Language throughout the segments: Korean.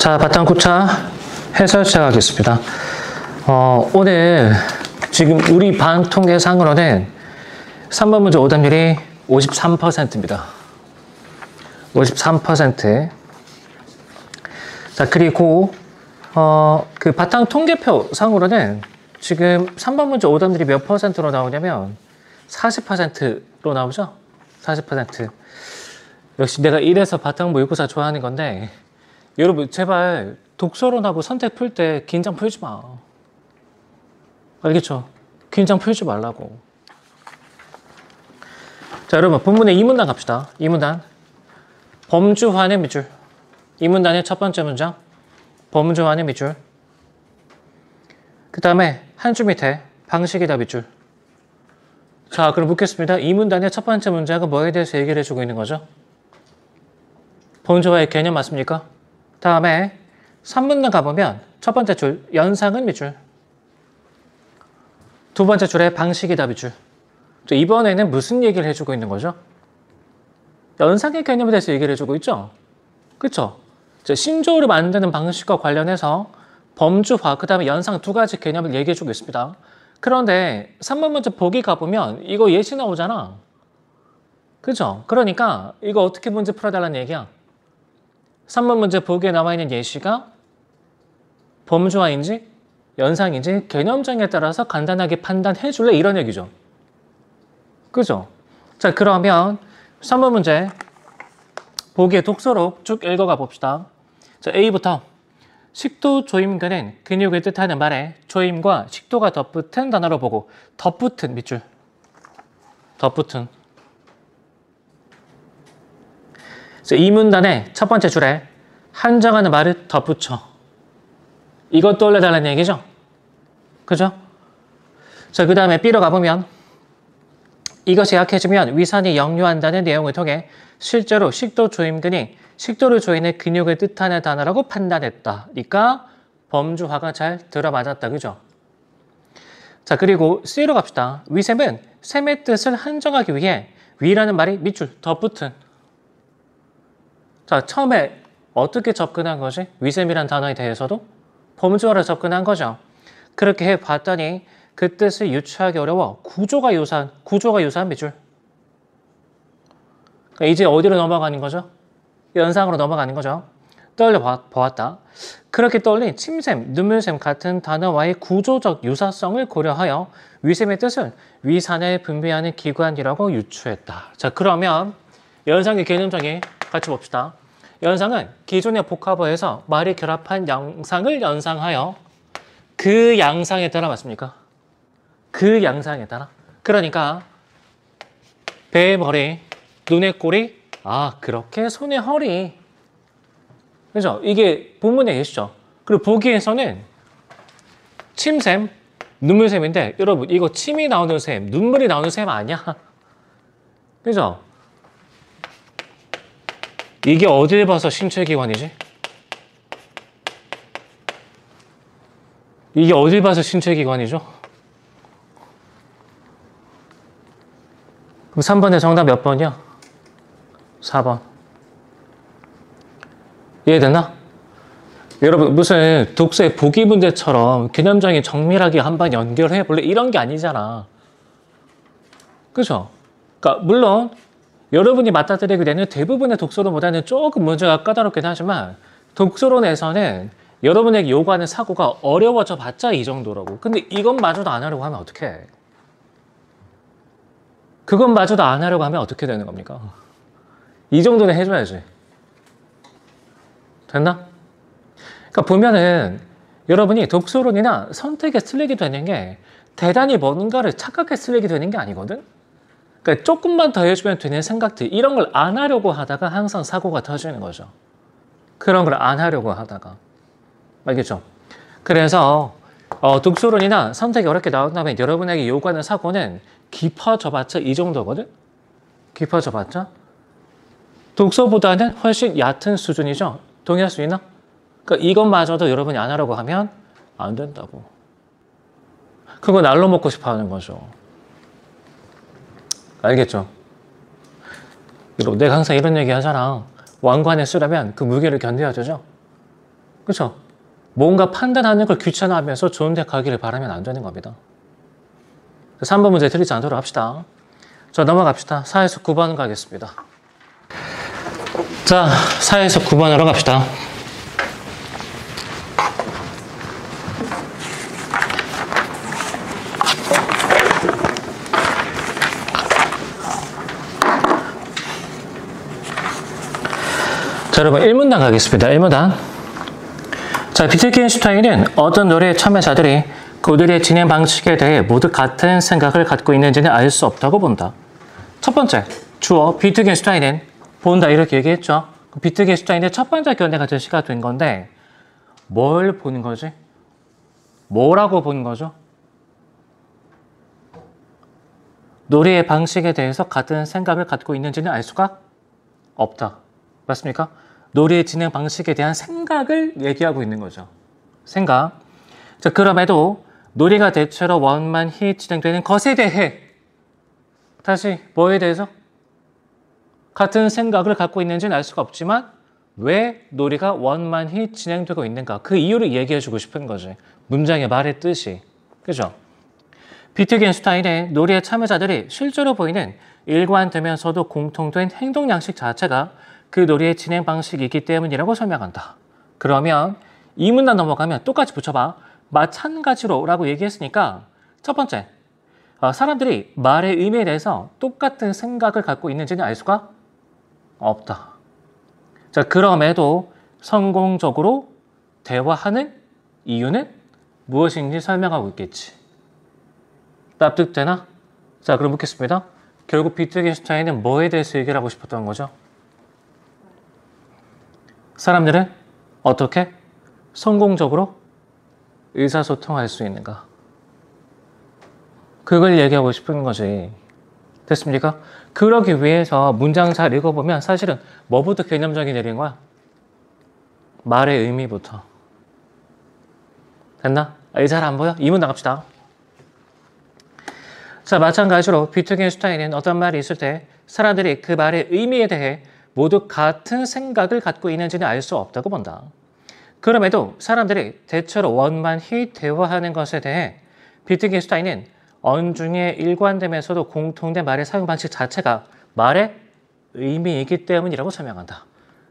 자, 바탕구차 해설 시작하겠습니다. 오늘 지금 우리 반 통계상으로는 3번 문제 오답률이 53%입니다. 53%. 자, 그리고 그 바탕 통계표 상으로는 지금 3번 문제 오답률이 몇 퍼센트로 나오냐면 40%로 나오죠? 40%. 역시 내가 이래서 바탕 모의고사 좋아하는 건데, 여러분 제발 독서론하고 선택 풀 때 긴장 풀지 마. 알겠죠? 긴장 풀지 말라고. 자, 여러분 본문의 2문단 갑시다. 2문단. 범주환의 밑줄. 2문단의 첫 번째 문장. 범주환의 밑줄. 그 다음에 한 줄 밑에 방식이다 밑줄. 자, 그럼 묻겠습니다. 2문단의 첫 번째 문장은 뭐에 대해서 얘기를 해주고 있는 거죠? 범주와의 개념 맞습니까? 다음에 3문단 가보면 첫 번째 줄 연상은 밑줄. 두 번째 줄에 방식이다 밑줄. 이번에는 무슨 얘기를 해주고 있는 거죠? 연상의 개념에 대해서 얘기를 해주고 있죠? 그쵸? 신조어를 만드는 방식과 관련해서 범주화, 그 다음에 연상 두 가지 개념을 얘기해주고 있습니다. 그런데 3번 문제 보기 가보면 이거 예시 나오잖아. 그죠? 그러니까 이거 어떻게 문제 풀어달라는 얘기야? 3번 문제 보기에 나와있는 예시가 범주화인지 연상인지 개념장에 따라서 간단하게 판단해 줄래? 이런 얘기죠. 그죠? 자, 그러면 3번 문제 보기에 독서록 쭉 읽어가 봅시다. 자, A부터 식도 조임근은 근육을 뜻하는 말에 조임과 식도가 덧붙은 단어로 보고 덧붙은 밑줄. 덧붙은. 이 문단의 첫 번째 줄에 한정하는 말을 덧붙여. 이것 떠올려달라는 얘기죠? 그죠? 자, 그 다음에 B로 가보면 이것이 약해지면 위산이 역류한다는 내용을 통해 실제로 식도 조임근이 식도를 조이는 근육을 뜻하는 단어라고 판단했다. 그러니까 범주화가 잘 들어맞았다. 그죠? 자, 그리고 C로 갑시다. 위샘은 샘의 뜻을 한정하기 위해 위라는 말이 밑줄 덧붙은. 자, 처음에 어떻게 접근한 거지? 위샘이란 단어에 대해서도 범주화로 접근한 거죠. 그렇게 해봤더니 그 뜻을 유추하기 어려워 구조가 유사한 밑줄. 그러니까 이제 어디로 넘어가는 거죠? 연상으로 넘어가는 거죠. 떠올려 보았다. 그렇게 떠올린 침샘, 눈물샘 같은 단어와의 구조적 유사성을 고려하여 위샘의 뜻은 위산을 분비하는 기관이라고 유추했다. 자, 그러면 연상의 개념정의 같이 봅시다. 연상은 기존의 복합어에서 말이 결합한 양상을 연상하여 그 양상에 따라 맞습니까? 그 양상에 따라. 그러니까 배의 머리, 눈의 꼬리, 그렇게 손의 허리. 그죠? 이게 본문의 예시죠. 그리고 보기에서는 침샘, 눈물샘인데 여러분 이거 침이 나오는 샘, 눈물이 나오는 샘 아니야? 그죠? 이게 어딜 봐서 신체기관이지? 이게 어딜 봐서 신체기관이죠? 그럼 3번의 정답 몇 번이야? 4번. 이해됐나? 여러분 무슨 독서의 보기 문제처럼 개념장에 정밀하게 한번 연결해 볼래? 이런 게 아니잖아. 그죠? 그러니까 물론 여러분이 맞닥뜨리게 되는 대부분의 독서론보다는 조금 문제가 까다롭긴 하지만 독서론에서는 여러분에게 요구하는 사고가 어려워져 봤자 이 정도라고. 근데 이것마저도 안 하려고 하면 어떡해? 그것마저도 안 하려고 하면 어떻게 되는 겁니까? 이 정도는 해줘야지. 됐나? 그러니까 보면은 여러분이 독서론이나 선택에 쓸리게 되는 게 대단히 뭔가를 착각해 쓸리게 되는 게 아니거든? 그러니까 조금만 더 해주면 되는 생각들, 이런 걸 안 하려고 하다가 항상 사고가 터지는 거죠. 그런 걸 안 하려고 하다가. 알겠죠? 그래서 독서론이나 선택이 어렵게 나온다면 여러분에게 요구하는 사고는 깊어져봤자 이 정도거든? 깊어져봤자? 독서보다는 훨씬 얕은 수준이죠? 동의할 수 있나? 그러니까 이것마저도 여러분이 안 하려고 하면 안 된다고. 그거 날로 먹고 싶어 하는 거죠. 알겠죠? 여러분, 내가 항상 이런 얘기 하잖아. 왕관에 쓰려면 그 무게를 견뎌야 되죠? 그렇죠? 뭔가 판단하는 걸 귀찮아하면서 좋은 데 가기를 바라면 안 되는 겁니다. 3번 문제 틀리지 않도록 합시다. 자, 넘어갑시다. 4에서 9번 가겠습니다. 자, 4에서 9번으로 갑시다. 자, 여러분 1문단 가겠습니다. 1문단. 자, 비트겐슈타인은 어떤 노래의 참여자들이 그들의 진행 방식에 대해 모두 같은 생각을 갖고 있는지는 알 수 없다고 본다. 첫 번째, 주어 비트겐슈타인은 본다 이렇게 얘기했죠. 비트겐슈타인의 첫 번째 견해가 제시가 된 건데 뭘 보는 거지? 뭐라고 보는 거죠? 노래의 방식에 대해서 같은 생각을 갖고 있는지는 알 수가 없다. 맞습니까? 노래의 진행 방식에 대한 생각을 얘기하고 있는 거죠. 생각. 자, 그럼에도 노래가 대체로 원만히 진행되는 것에 대해 다시 뭐에 대해서? 같은 생각을 갖고 있는지는 알 수가 없지만 왜 노래가 원만히 진행되고 있는가? 그 이유를 얘기해주고 싶은 거지. 문장의 말의 뜻이. 그죠? 비트겐슈타인의 노래의 참여자들이 실제로 보이는 일관되면서도 공통된 행동 양식 자체가 그 노래의 진행 방식이기 때문이라고 설명한다. 그러면 이 문단 넘어가면 똑같이 붙여봐. 마찬가지로 라고 얘기했으니까 첫 번째, 사람들이 말의 의미에 대해서 똑같은 생각을 갖고 있는지는 알 수가 없다. 자, 그럼에도 성공적으로 대화하는 이유는 무엇인지 설명하고 있겠지. 납득되나? 자, 그럼 묻겠습니다. 결국 비트겐슈타인은 뭐에 대해서 얘기를 하고 싶었던 거죠? 사람들은 어떻게 성공적으로 의사소통할 수 있는가? 그걸 얘기하고 싶은 거지. 됐습니까? 그러기 위해서 문장 잘 읽어보면 사실은 뭐부터 개념적이 내린 거야? 말의 의미부터. 됐나? 잘 안 보여? 이문 나갑시다. 자, 마찬가지로 비트겐슈타인은 어떤 말이 있을 때 사람들이 그 말의 의미에 대해 모두 같은 생각을 갖고 있는지는 알 수 없다고 본다. 그럼에도 사람들이 대체로 원만히 대화하는 것에 대해 비트겐슈타인은 언중에 일관되면서도 공통된 말의 사용 방식 자체가 말의 의미이기 때문이라고 설명한다.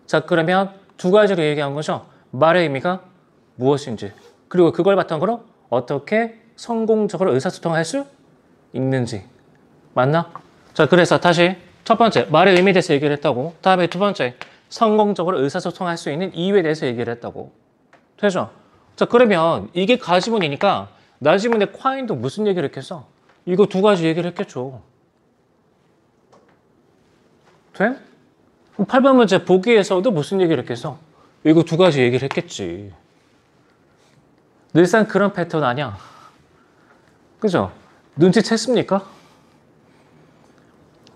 자, 그러면 두 가지로 얘기한 거죠. 말의 의미가 무엇인지, 그리고 그걸 바탕으로 어떻게 성공적으로 의사소통할 수 있는지. 맞나? 자, 그래서 다시 첫 번째, 말의 의미에 대해서 얘기를 했다고. 다음에 두 번째, 성공적으로 의사소통할 수 있는 이유에 대해서 얘기를 했다고. 되죠? 자, 그러면 이게 가지문이니까 나지문의 콰인도 무슨 얘기를 했겠어? 이거 두 가지 얘기를 했겠죠. 돼? 8번 문제 보기에서도 무슨 얘기를 했겠어? 이거 두 가지 얘기를 했겠지. 늘상 그런 패턴 아니야? 그죠? 눈치챘습니까?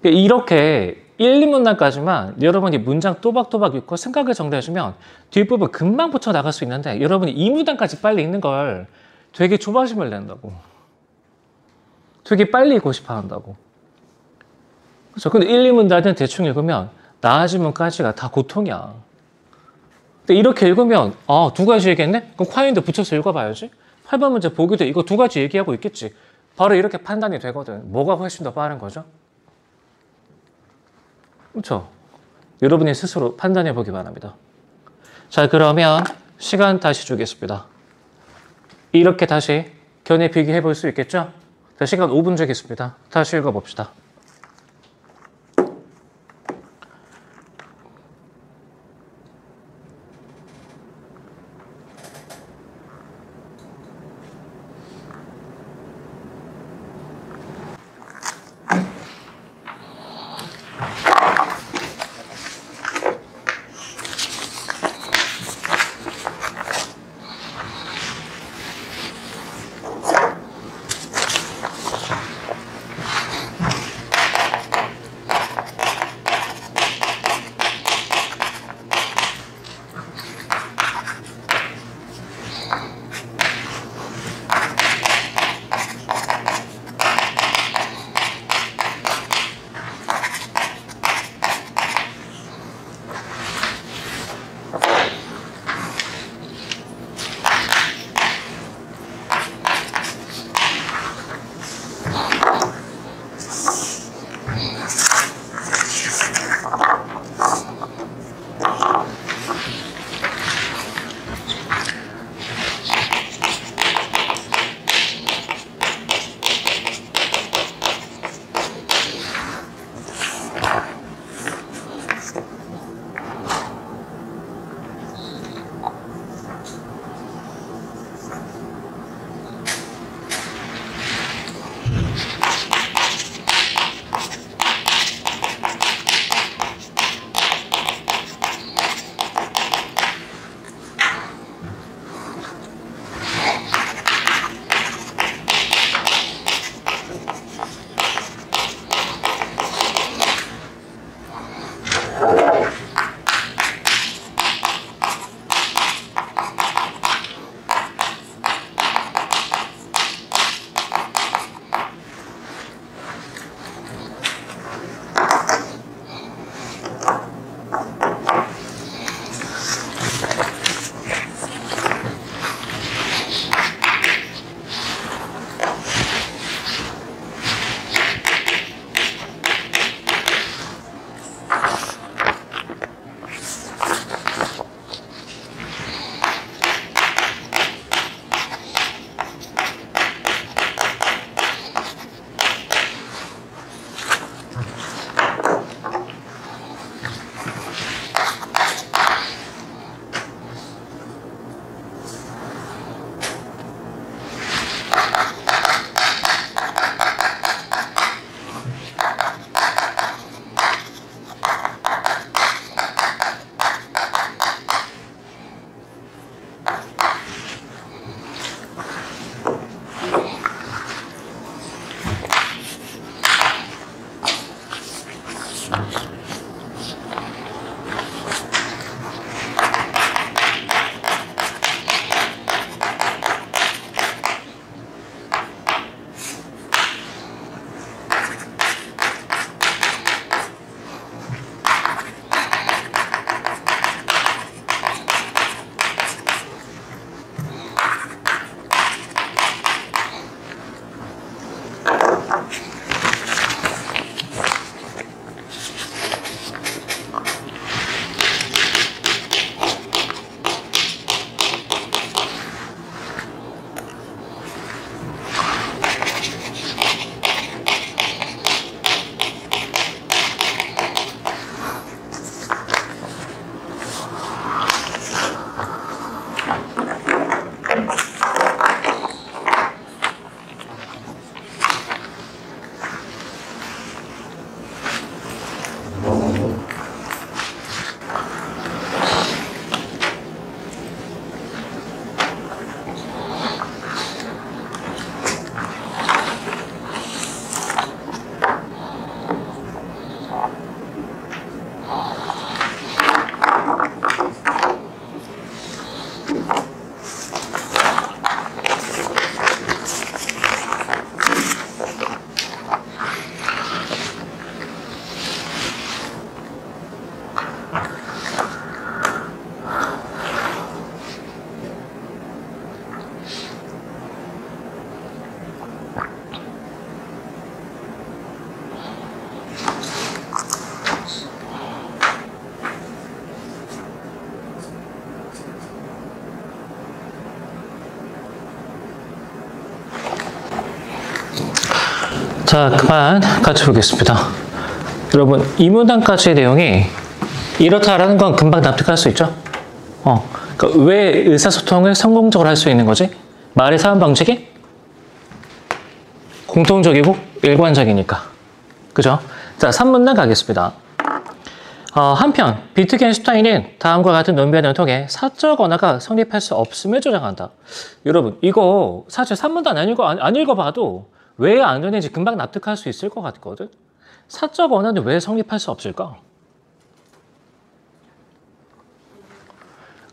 이렇게 1, 2문단까지만 여러분이 문장 또박또박 읽고 생각을 정리해주면 뒷부분 금방 붙여 나갈 수 있는데 여러분이 2문단까지 빨리 읽는 걸 되게 조바심을 낸다고. 되게 빨리 읽고 싶어 한다고. 그렇죠? 근데 1, 2문단은 대충 읽으면 나아지문까지가 다 고통이야. 근데 이렇게 읽으면 두 가지 얘기했네? 그럼 콰인도 붙여서 읽어봐야지. 8번 문제 보기도 이거 두 가지 얘기하고 있겠지. 바로 이렇게 판단이 되거든. 뭐가 훨씬 더 빠른 거죠? 그렇죠? 여러분이 스스로 판단해 보기 바랍니다. 자, 그러면 시간 다시 주겠습니다. 이렇게 다시 견해 비교해 볼 수 있겠죠? 자, 시간 5분 주겠습니다. 다시 읽어봅시다. 자, 그만 같이 보겠습니다. 여러분, 이 문단까지의 내용이 이렇다라는 건 금방 납득할 수 있죠? 그러니까 왜 의사소통을 성공적으로 할 수 있는 거지? 말의 사용 방식이 공통적이고 일관적이니까. 그죠? 자, 3문단 가겠습니다. 한편 비트겐슈타인은 다음과 같은 논변을 통해 사적 언어가 성립할 수 없음을 주장한다. 여러분, 이거 사실 3문단 안 읽어봐도 왜 안 되는지 금방 납득할 수 있을 것 같거든? 사적 언어는 왜 성립할 수 없을까?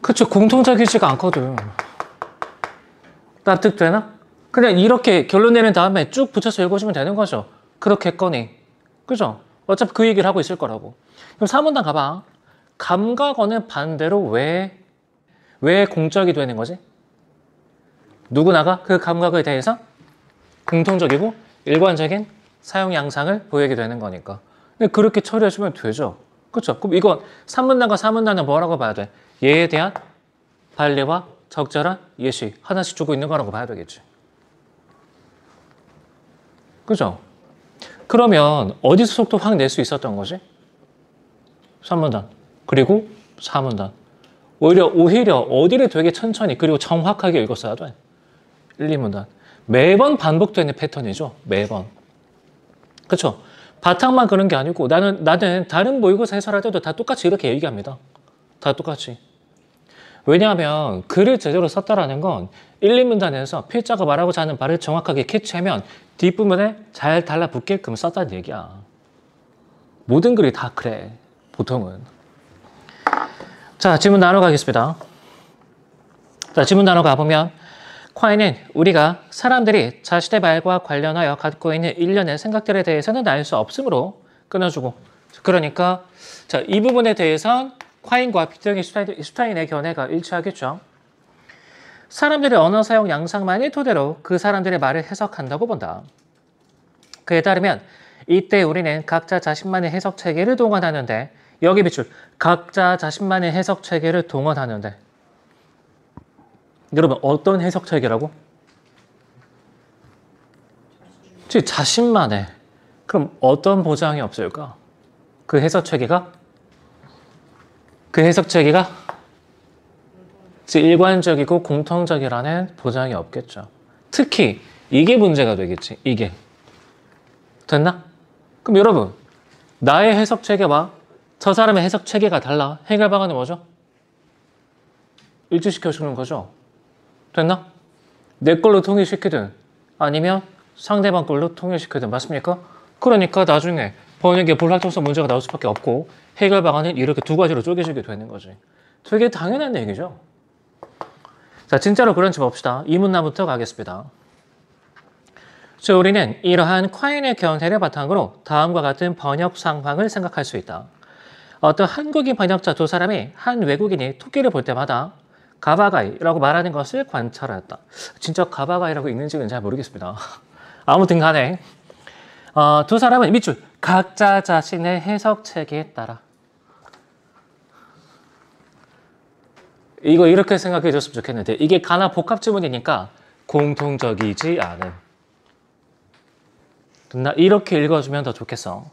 그쵸, 공통적이지가 않거든. 납득되나? 그냥 이렇게 결론 내는 다음에 쭉 붙여서 읽어주면 되는 거죠. 그렇겠거니. 그죠? 어차피 그 얘기를 하고 있을 거라고. 그럼 3문단 가봐. 감각어는 반대로 왜 공적이 되는 거지? 누구나가 그 감각에 대해서 공통적이고 일관적인 사용 양상을 보이게 되는 거니까. 그렇게 처리해주면 되죠. 그렇죠? 그럼 이건 3문단과 4문단은 뭐라고 봐야 돼? 얘에 대한 관리와 적절한 예시 하나씩 주고 있는 거라고 봐야 되겠지. 그죠? 그러면 어디서 속도 확 낼 수 있었던 거지? 3문단 그리고 4문단. 오히려 어디를 되게 천천히 그리고 정확하게 읽었어야 돼. 1, 2문단. 매번 반복되는 패턴이죠. 매번. 그렇죠? 바탕만 그런 게 아니고 나는 다른 모의고사 해설할 때도 다 똑같이 이렇게 얘기합니다. 다 똑같이. 왜냐하면 글을 제대로 썼다라는 건 1, 2문단에서 필자가 말하고자 하는 말을 정확하게 캐치하면 뒷부분에 잘 달라붙게끔 썼다는 얘기야. 모든 글이 다 그래. 보통은. 자, 질문 나눠 가겠습니다. 자, 질문 나눠 가보면 콰이는 우리가 사람들이 자신의 말과 관련하여 갖고 있는 일련의 생각들에 대해서는 알 수 없으므로 끊어주고. 그러니까 자, 이 부분에 대해선 콰인과 비트겐슈타인의 견해가 일치하겠죠. 사람들의 언어 사용 양상만을 토대로 그 사람들의 말을 해석한다고 본다. 그에 따르면 이때 우리는 각자 자신만의 해석 체계를 동원하는데 여기 비출 각자 자신만의 해석 체계를 동원하는데 여러분 어떤 해석 체계라고? 자신만의. 그럼 어떤 보장이 없을까? 그 해석 체계가 일관적이고 공통적이라는 보장이 없겠죠. 특히 이게 문제가 되겠지. 이게. 됐나? 그럼 여러분 나의 해석 체계와 저 사람의 해석 체계가 달라. 해결 방안은 뭐죠? 일치시켜주는 거죠. 됐나? 내 걸로 통일시키든 아니면 상대방 걸로 통일시키든 맞습니까? 그러니까 나중에 번역의 불확정성 문제가 나올 수밖에 없고 해결 방안은 이렇게 두 가지로 쪼개지게 되는 거지. 되게 당연한 얘기죠. 자, 진짜로 그런지 봅시다. 이 문단부터 가겠습니다. 우리는 이러한 콰인의 견해를 바탕으로 다음과 같은 번역 상황을 생각할 수 있다. 어떤 한국인 번역자 두 사람이 한 외국인이 토끼를 볼 때마다 가바가이라고 말하는 것을 관찰하였다. 진짜 가바가이라고 읽는지는 잘 모르겠습니다. 아무튼 간에 두 사람은 밑줄 각자 자신의 해석 체계에 따라 이거 이렇게 생각해 줬으면 좋겠는데 이게 가나 복합 지문이니까 공통적이지 않은 나 이렇게 읽어주면 더 좋겠어.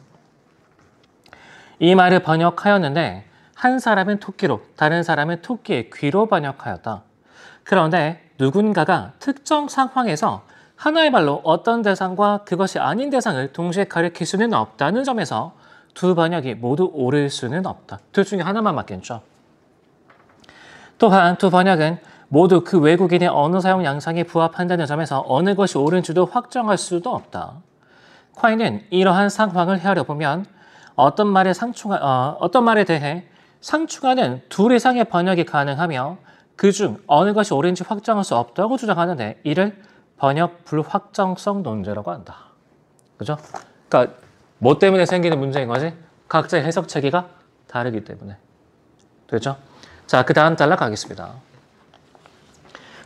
이 말을 번역하였는데 한 사람은 토끼로 다른 사람은 토끼의 귀로 번역하였다. 그런데 누군가가 특정 상황에서 하나의 말로 어떤 대상과 그것이 아닌 대상을 동시에 가리킬 수는 없다는 점에서 두 번역이 모두 옳을 수는 없다. 둘 중에 하나만 맞겠죠. 또한 두 번역은 모두 그 외국인의 언어 사용 양상에 부합한다는 점에서 어느 것이 옳은지도 확정할 수도 없다. 콰이는 이러한 상황을 헤아려 보면 어떤 말에 대해 상충하는 둘 이상의 번역이 가능하며 그중 어느 것이 옳은지 확정할 수 없다고 주장하는데 이를 번역 불확정성 논제라고 한다. 그죠? 그러니까 뭐 때문에 생기는 문제인 거지? 각자의 해석 체계가 다르기 때문에. 됐죠? 자, 그 다음 단락 가겠습니다.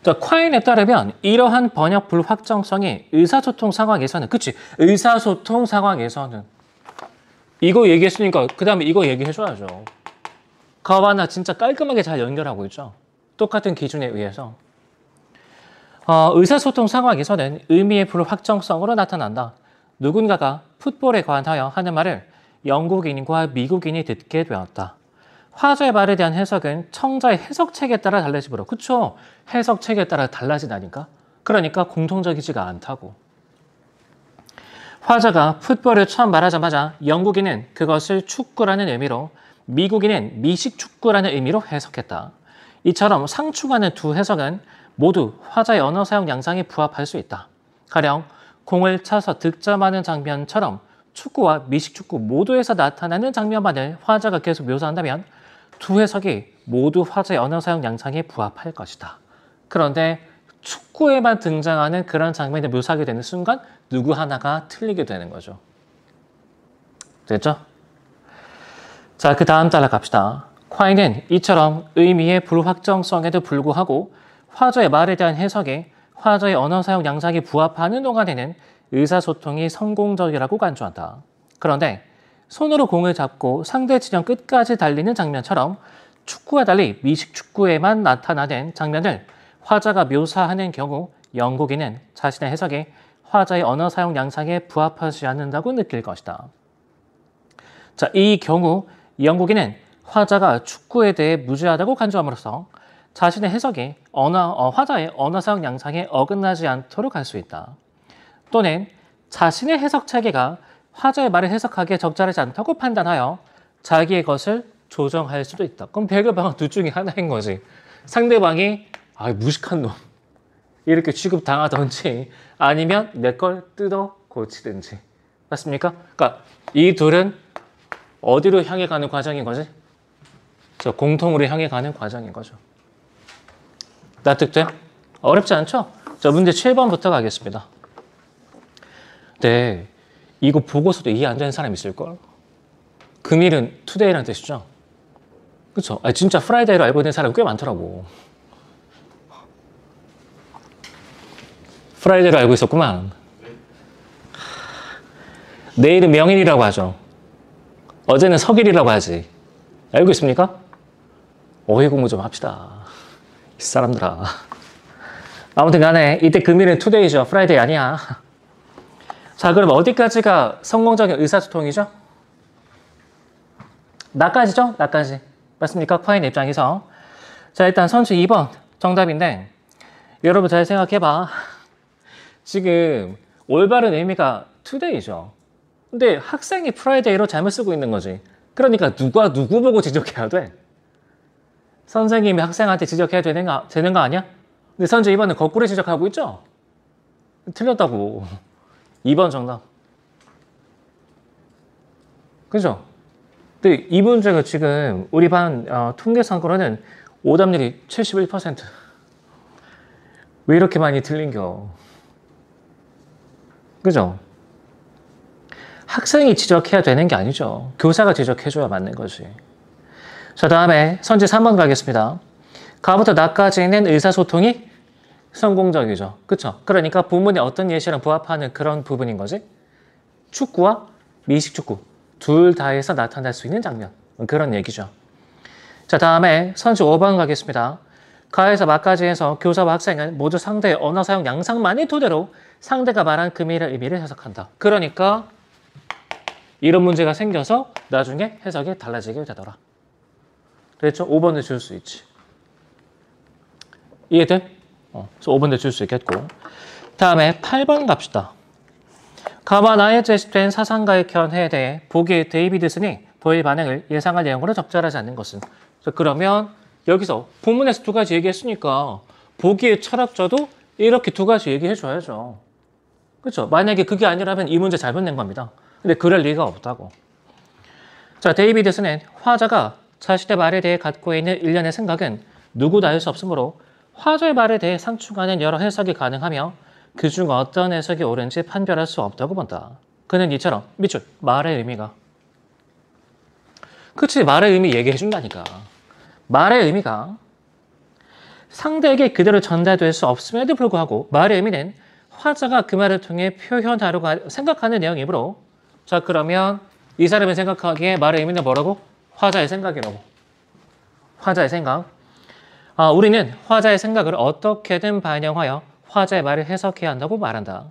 자, 콰인에 따르면 이러한 번역 불확정성이 의사소통 상황에서는 의사소통 상황에서는 이거 얘기했으니까 그 다음에 이거 얘기해줘야죠. 가와나 진짜 깔끔하게 잘 연결하고 있죠. 똑같은 기준에 의해서. 의사소통 상황에서는 의미의 불확정성으로 나타난다. 누군가가 풋볼에 관하여 하는 말을 영국인과 미국인이 듣게 되었다. 화저의 말에 대한 해석은 청자의 해석책에 따라 달라지므로 그쵸? 해석책에 따라 달라진다니까? 그러니까 공통적이지가 않다고. 화저가 풋볼을 처음 말하자마자 영국인은 그것을 축구라는 의미로 미국인은 미식축구라는 의미로 해석했다. 이처럼 상충하는 두 해석은 모두 화자의 언어 사용 양상에 부합할 수 있다. 가령 공을 차서 득점하는 장면처럼 축구와 미식축구 모두에서 나타나는 장면만을 화자가 계속 묘사한다면 두 해석이 모두 화자의 언어 사용 양상에 부합할 것이다. 그런데 축구에만 등장하는 그런 장면을 묘사하게 되는 순간 누구 하나가 틀리게 되는 거죠. 됐죠? 자, 그 다음 단락 갑시다. 콰이는 이처럼 의미의 불확정성에도 불구하고 화저의 말에 대한 해석에 화저의 언어 사용 양상이 부합하는 동안에는 의사소통이 성공적이라고 간주한다. 그런데 손으로 공을 잡고 상대 진영 끝까지 달리는 장면처럼 축구와 달리 미식 축구에만 나타나는 장면을 화자가 묘사하는 경우 영국인은 자신의 해석이 화자의 언어 사용 양상에 부합하지 않는다고 느낄 것이다. 자, 이 경우 영국인은 화자가 축구에 대해 무지하다고 간주함으로써 자신의 해석이 화자의 언어 사용 양상에 어긋나지 않도록 할 수 있다. 또는 자신의 해석 체계가 화자의 말을 해석하기에 적절하지 않다고 판단하여 자기의 것을 조정할 수도 있다. 그럼 배급방은 둘 중에 하나인 거지. 상대방이 무식한 놈 이렇게 취급당하든지 아니면 내 걸 뜯어 고치든지. 맞습니까? 그러니까 이 둘은 어디로 향해 가는 과정인 거지? 저 공통으로 향해 가는 과정인 거죠. 납득돼? 어렵지 않죠? 자, 문제 7번부터 가겠습니다. 네, 이거 보고서도 이해 안 되는 사람 있을걸? 금일은 투데이라는 뜻이죠? 그쵸? 진짜 프라이데이로 알고 있는 사람 꽤 많더라고. 프라이데이로 알고 있었구만. 내일은 명일이라고 하죠. 어제는 석일이라고 하지. 알고 있습니까? 어휘 공부 좀 합시다. 이 사람들아. 아무튼 간에 이때 금일은 투데이죠. 프라이데이 아니야. 자, 그럼 어디까지가 성공적인 의사소통이죠? 나까지죠? 나까지. 맞습니까? 콰이의 입장에서. 자, 일단 선수 2번 정답인데 여러분 잘 생각해봐. 지금 올바른 의미가 투데이죠. 근데 학생이 프라이데이로 잘못 쓰고 있는 거지. 그러니까 누가 누구 보고 지적해야 돼? 선생님이 학생한테 지적해야 되는 거 아니야? 근데 선수 2번은 거꾸로 지적하고 있죠? 틀렸다고. 2번 정답. 그죠? 근데 이 문제가 지금 우리 반 통계상으로는 오답률이 71%. 왜 이렇게 많이 틀린겨? 그죠? 학생이 지적해야 되는 게 아니죠. 교사가 지적해줘야 맞는 거지. 자, 다음에 선지 3번 가겠습니다. 가부터 나까지는 의사소통이 성공적이죠. 그쵸? 그러니까 본문의 어떤 예시랑 부합하는 그런 부분인 거지. 축구와 미식축구 둘 다에서 나타날 수 있는 장면. 그런 얘기죠. 자, 다음에 선지 5번 가겠습니다. 가에서 마까지에서 교사와 학생은 모두 상대의 언어 사용 양상만을 토대로 상대가 말한 금일의 의미를 해석한다. 그러니까 이런 문제가 생겨서 나중에 해석이 달라지게 되더라. 그렇죠? 5번을 줄 수 있지. 이해돼? 그래서 5번을 줄 수 있겠고. 다음에 8번 갑시다. 가와 나에 제시된 사상가의 견해에 대해 보기에 데이비드슨이 보일 반응을 예상할 내용으로 적절하지 않는 것은. 그러면 여기서 본문에서 두 가지 얘기했으니까 보기에 철학자도 이렇게 두 가지 얘기해줘야죠. 그렇죠? 만약에 그게 아니라면 이 문제 잘못 낸 겁니다. 근데 그럴 리가 없다고. 자, 데이비드슨은 화자가 자신의 말에 대해 갖고 있는 일련의 생각은 누구도 알 수 없으므로 화자의 말에 대해 상충하는 여러 해석이 가능하며 그중 어떤 해석이 옳은지 판별할 수 없다고 본다. 그는 이처럼 밑줄 말의 의미가. 그치, 말의 의미 얘기해준다니까. 말의 의미가 상대에게 그대로 전달될 수 없음에도 불구하고 말의 의미는 화자가 그 말을 통해 표현하려고 생각하는 내용이므로. 자, 그러면 이 사람이 생각하기에 말의 의미는 뭐라고? 화자의 생각이라고. 화자의 생각. 우리는 화자의 생각을 어떻게든 반영하여 화자의 말을 해석해야 한다고 말한다.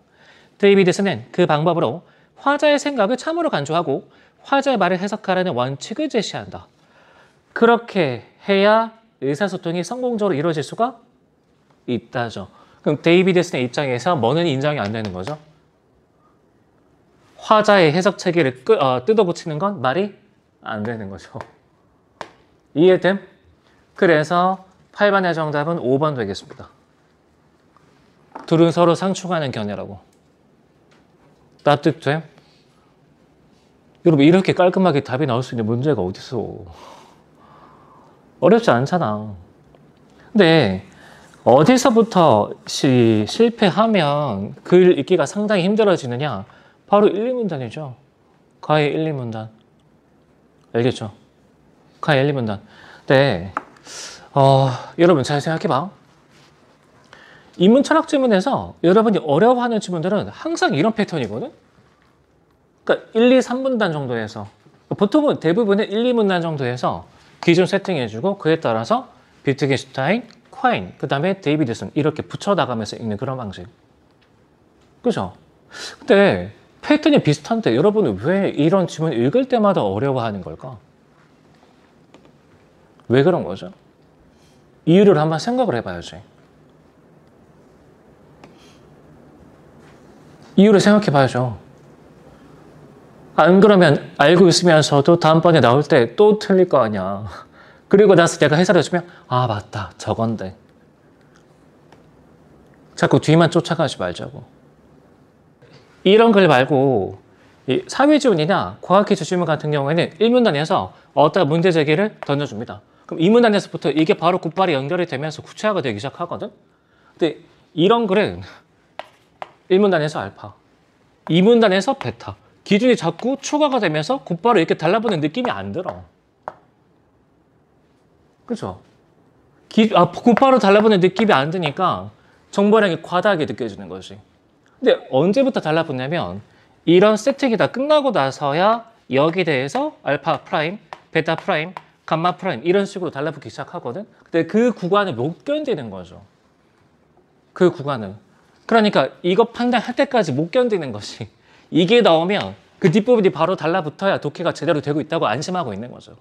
데이비드슨은 그 방법으로 화자의 생각을 참으로 간주하고 화자의 말을 해석하라는 원칙을 제시한다. 그렇게 해야 의사소통이 성공적으로 이루어질 수가 있다죠. 그럼 데이비드슨의 입장에서 뭐는 인정이 안 되는 거죠? 화자의 해석 체계를 뜯어고치는 건 말이 안 되는 거죠. 이해됨? 그래서 8번의 정답은 5번 되겠습니다. 둘은 서로 상충하는 견해라고. 납득됨? 여러분, 이렇게 깔끔하게 답이 나올 수 있는 문제가 어딨어. 어렵지 않잖아. 근데 어디서부터 실패하면 글 읽기가 상당히 힘들어지느냐? 바로 1, 2문단이죠. 가의 1, 2문단. 알겠죠? 가의 1, 2문단. 네. 여러분 잘 생각해봐. 인문 철학 지문에서 여러분이 어려워하는 지문들은 항상 이런 패턴이거든? 그러니까 1, 2, 3분단 정도에서 보통은 대부분은 1, 2문단 정도에서 기준 세팅해주고 그에 따라서 비트겐슈타인, 콰인, 그 다음에 데이비드슨 이렇게 붙여나가면서 읽는 그런 방식. 그죠? 근데 패턴이 비슷한데 여러분은 왜 이런 지문 읽을 때마다 어려워하는 걸까? 왜 그런 거죠? 이유를 한번 생각을 해봐야지. 이유를 생각해 봐야죠. 안 그러면 알고 있으면서도 다음번에 나올 때 또 틀릴 거 아니야. 그리고 나서 내가 해설해주면 아 맞다 저건데. 자꾸 뒤만 쫓아가지 말자고. 이런 글 말고 이 사회지문이나 과학기술 지문 같은 경우에는 1문단에서 어떤 문제 제기를 던져줍니다. 그럼 2문단에서부터 이게 바로 곧바로 연결이 되면서 구체화가 되기 시작하거든. 근데 이런 글은 1문단에서 알파, 2문단에서 베타. 기준이 자꾸 추가가 되면서 곧바로 이렇게 달라붙는 느낌이 안 들어. 그죠? 곧바로 달라붙는 느낌이 안 드니까 정보량이 과다하게 느껴지는 거지. 근데 언제부터 달라붙냐면 이런 세팅이 다 끝나고 나서야 여기 대해서 알파 프라임, 베타 프라임, 감마 프라임 이런 식으로 달라붙기 시작하거든. 근데 그 구간을 못 견디는 거죠. 그 구간을. 그러니까 이거 판단할 때까지 못 견디는 것이 이게 나오면 그 뒷부분이 바로 달라붙어야 독해가 제대로 되고 있다고 안심하고 있는 거죠.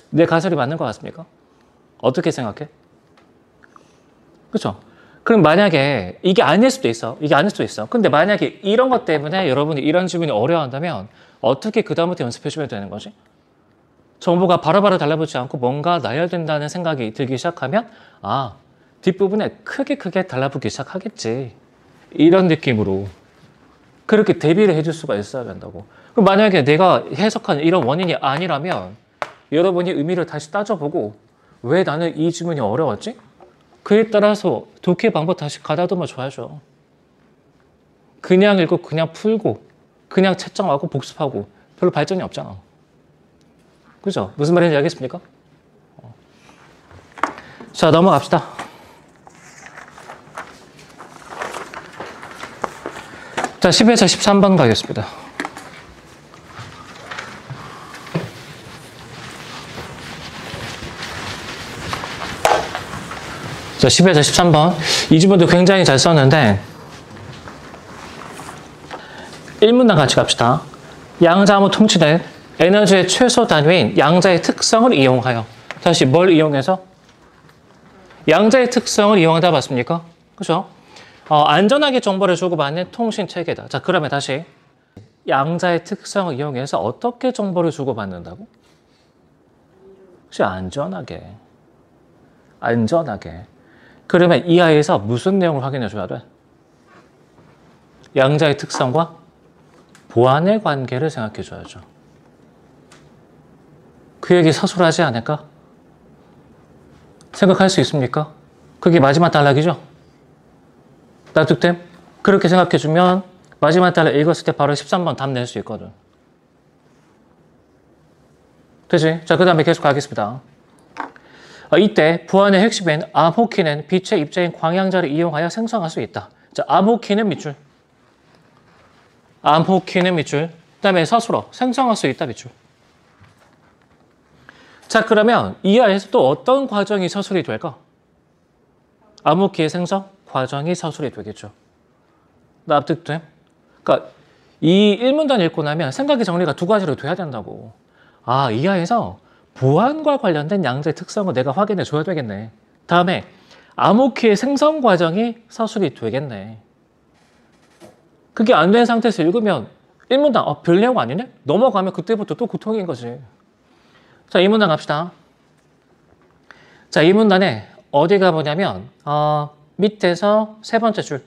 내 가설이 맞는 것 같습니까? 어떻게 생각해? 그렇죠? 그럼 만약에 이게 아닐 수도 있어. 이게 아닐 수도 있어. 근데 만약에 이런 것 때문에 여러분이 이런 질문이 어려워한다면 어떻게 그 다음부터 연습해주면 되는 거지? 정보가 바로바로 달라붙지 않고 뭔가 나열된다는 생각이 들기 시작하면 아, 뒷부분에 크게 달라붙기 시작하겠지. 이런 느낌으로 그렇게 대비를 해줄 수가 있어야 된다고. 그럼 만약에 내가 해석한 이런 원인이 아니라면 여러분이 의미를 다시 따져보고 왜 나는 이 질문이 어려웠지? 그에 따라서 독해 방법 다시 가다듬어 줘야죠. 그냥 읽고 그냥 풀고 그냥 채점하고 복습하고 별로 발전이 없잖아. 그죠? 무슨 말인지 알겠습니까? 자, 넘어갑시다. 자, 10에서 13번 가겠습니다. 자, 10에서 13번. 이 지문도 굉장히 잘 썼는데 1문단 같이 갑시다. 양자암호 통치된 에너지의 최소 단위인 양자의 특성을 이용하여. 다시 뭘 이용해서? 양자의 특성을 이용하다 봤습니까? 그죠? 안전하게 정보를 주고받는 통신 체계다. 자, 그러면 다시 양자의 특성을 이용해서 어떻게 정보를 주고받는다고? 혹시 안전하게. 그러면 이하에서 무슨 내용을 확인해 줘야 돼? 양자의 특성과 보안의 관계를 생각해 줘야죠. 그 얘기 서술하지 않을까? 생각할 수 있습니까? 그게 마지막 단락이죠? 납득됨? 그렇게 생각해 주면 마지막 단락 읽었을 때 바로 13번 답 낼 수 있거든. 되지? 자, 그 다음에 계속 가겠습니다. 이때 보안의 핵심인 암호키는 빛의 입자인 광양자를 이용하여 생성할 수 있다. 자, 암호키는 밑줄. 그 다음에 서술어 생성할 수 있다 밑줄. 자, 그러면 이하에서 또 어떤 과정이 서술이 될까? 암호키의 생성 과정이 서술이 되겠죠. 납득됨? 그러니까 이 1문단 읽고 나면 생각의 정리가 두 가지로 돼야 된다고. 아, 이하에서 보안과 관련된 양자의 특성을 내가 확인해 줘야 되겠네. 다음에 암호키의 생성 과정이 서술이 되겠네. 그게 안 된 상태에서 읽으면 1문단 별 내용 아니네? 넘어가면 그때부터 또 고통인 거지. 자, 2문단 갑시다. 자, 2문단에 어디가 뭐냐면 밑에서 세 번째 줄.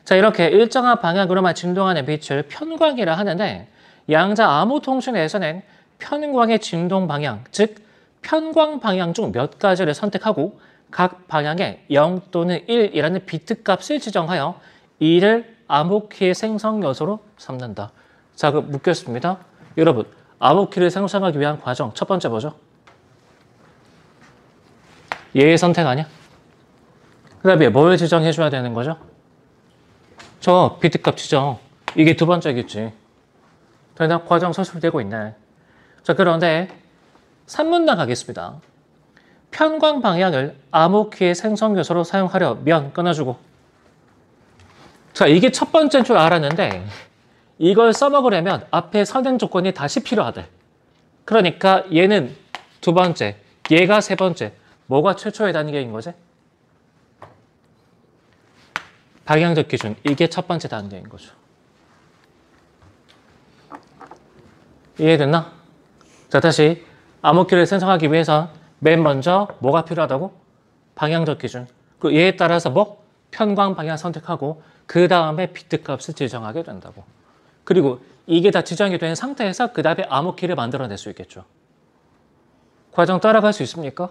자, 이렇게 일정한 방향으로만 진동하는 빛을 편광이라 하는데 양자 암호 통신에서는 편광의 진동 방향, 즉 편광 방향 중 몇 가지를 선택하고 각 방향에 0 또는 1이라는 비트 값을 지정하여 이를 암호키의 생성 요소로 삼는다. 자, 그럼 묻겠습니다. 여러분, 암호키를 생성하기 위한 과정 첫 번째 뭐죠? 얘의 선택 아니야? 그 다음에 뭘 지정해 줘야 되는 거죠? 저 비트 값 지정. 이게 두 번째겠지. 되나? 과정 서술되고 있네. 자, 그런데 3문단 가겠습니다. 편광 방향을 암호키의 생성 요소로 사용하려면 끊어주고. 자, 이게 첫 번째인 줄 알았는데 이걸 써먹으려면 앞에 선행 조건이 다시 필요하대. 그러니까 얘는 두 번째, 얘가 세 번째. 뭐가 최초의 단계인 거지? 방향적 기준. 이게 첫 번째 단계인 거죠. 이해됐나? 자, 다시 암호키를 생성하기 위해서 맨 먼저 뭐가 필요하다고? 방향적 기준. 그 얘에 따라서 뭐? 편광 방향 선택하고 그 다음에 비트 값을 지정하게 된다고. 그리고 이게 다 지정이 된 상태에서 그 다음에 암호키를 만들어낼 수 있겠죠. 과정 따라갈 수 있습니까?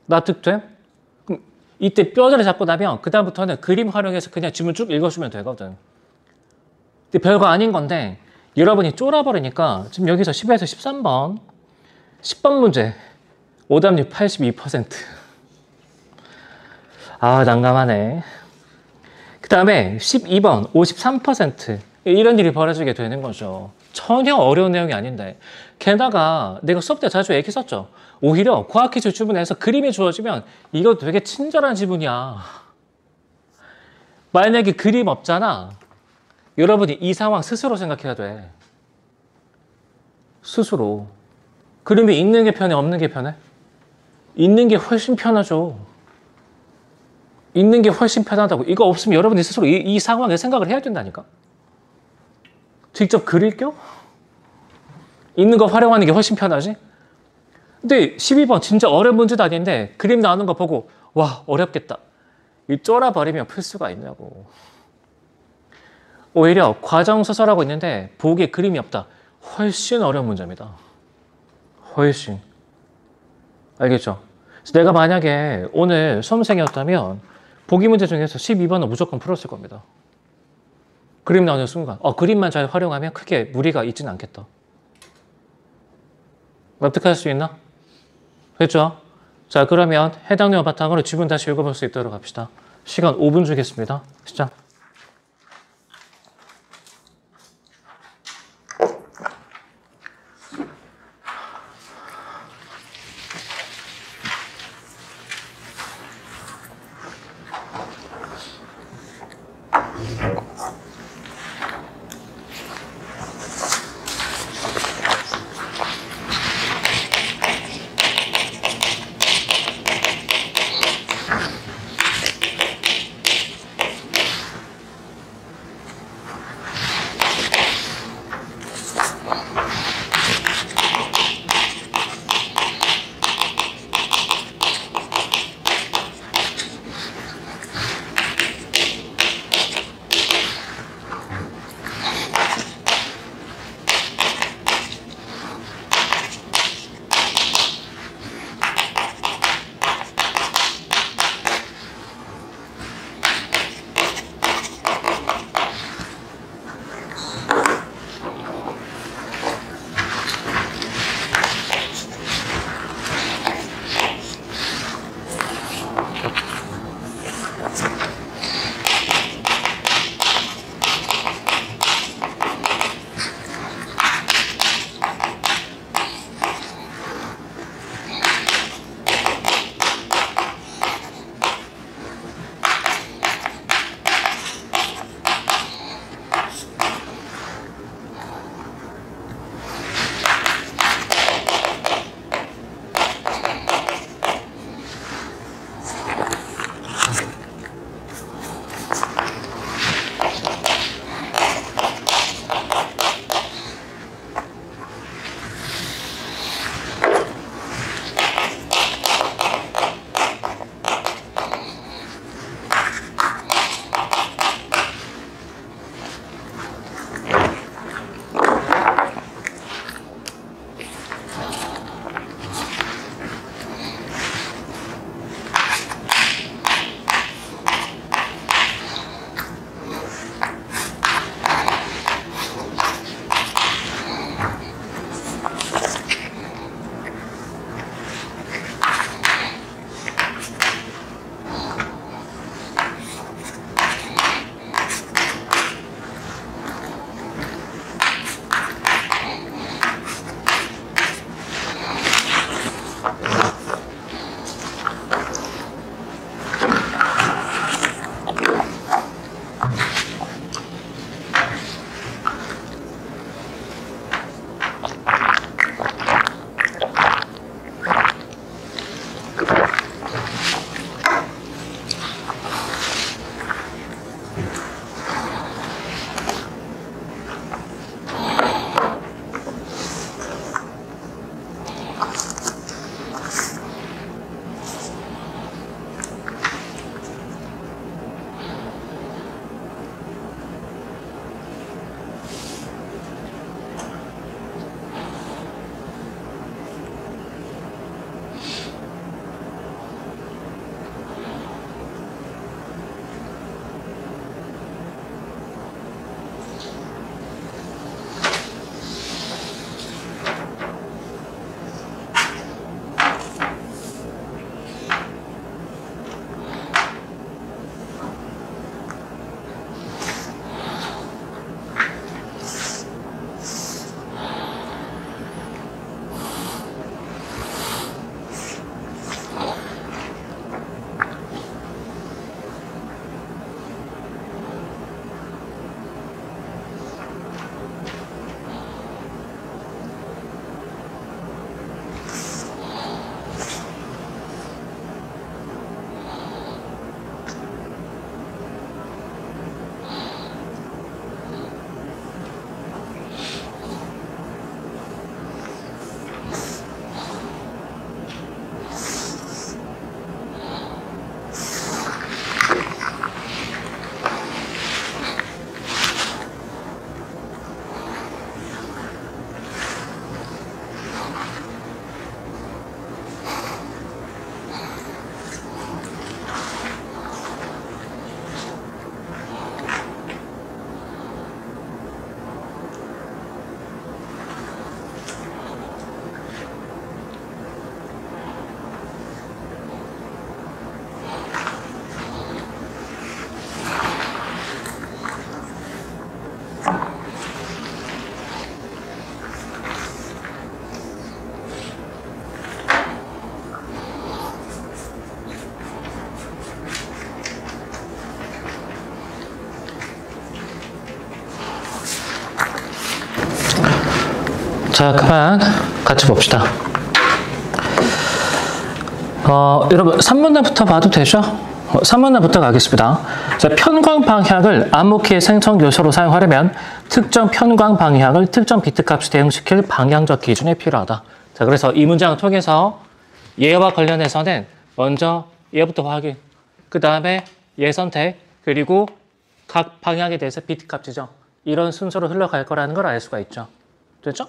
납득됨? 그럼 이때 뼈저리 잡고 나면 그 다음부터는 그림 활용해서 그냥 지문 쭉 읽어주면 되거든. 근데 별거 아닌 건데 여러분이 쫄아버리니까 지금 여기서 10에서 13번 10번 문제 오답률 82%. 아, 난감하네. 그 다음에 12번 53%. 이런 일이 벌어지게 되는 거죠. 전혀 어려운 내용이 아닌데. 게다가 내가 수업 때 자주 얘기했었죠. 오히려 과학기술 주문에서 그림이 주어지면 이거 되게 친절한 지문이야. 만약에 그림 없잖아. 여러분이 이 상황 스스로 생각해야 돼. 스스로. 그림이 있는 게 편해, 없는 게 편해? 있는 게 훨씬 편하죠. 있는 게 훨씬 편하다고. 이거 없으면 여러분이 스스로 이 상황에 생각을 해야 된다니까. 직접 그릴 겸? 있는 거 활용하는 게 훨씬 편하지? 근데 12번 진짜 어려운 문제도 아닌데 그림 나오는 거 보고 와, 어렵겠다. 이 쫄아버리면 풀 수가 있냐고. 오히려 과정 소설하고 있는데 보기에 그림이 없다. 훨씬 어려운 문제입니다. 훨씬. 알겠죠? 그래서 내가 만약에 오늘 수험생이었다면 보기 문제 중에서 12번은 무조건 풀었을 겁니다. 그림 나오는 순간 그림만 잘 활용하면 크게 무리가 있지는 않겠다. 납득할 수 있나? 됐죠? 자, 그러면 해당 내용 바탕으로 지문 다시 읽어볼 수 있도록 합시다. 시간 5분 주겠습니다. 시작. 자, 그만 같이 봅시다. 여러분 3문단부터 봐도 되죠? 3문단부터 가겠습니다. 자, 편광 방향을 암호키의 생성 요소로 사용하려면 특정 편광 방향을 특정 비트값에 대응시킬 방향적 기준이 필요하다. 자, 그래서 이 문장을 통해서 얘와 관련해서는 먼저 얘부터 확인, 그 다음에 얘 선택, 그리고 각 방향에 대해서 비트값 지정, 이런 순서로 흘러갈 거라는 걸 알 수가 있죠. 됐죠?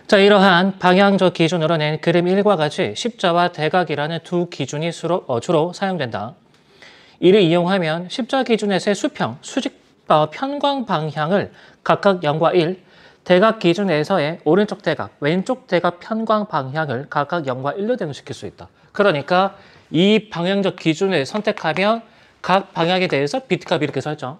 자, 이러한 방향적 기준으로 낸 그림 1과 같이 십자와 대각이라는 두 기준이 주로 사용된다. 이를 이용하면 십자 기준에서의 수평, 편광 방향을 각각 0과 1, 대각 기준에서의 오른쪽 대각, 왼쪽 대각 편광 방향을 각각 0과 1로 대응시킬 수 있다. 그러니까 이 방향적 기준을 선택하면 각 방향에 대해서 비트값 이렇게 설정.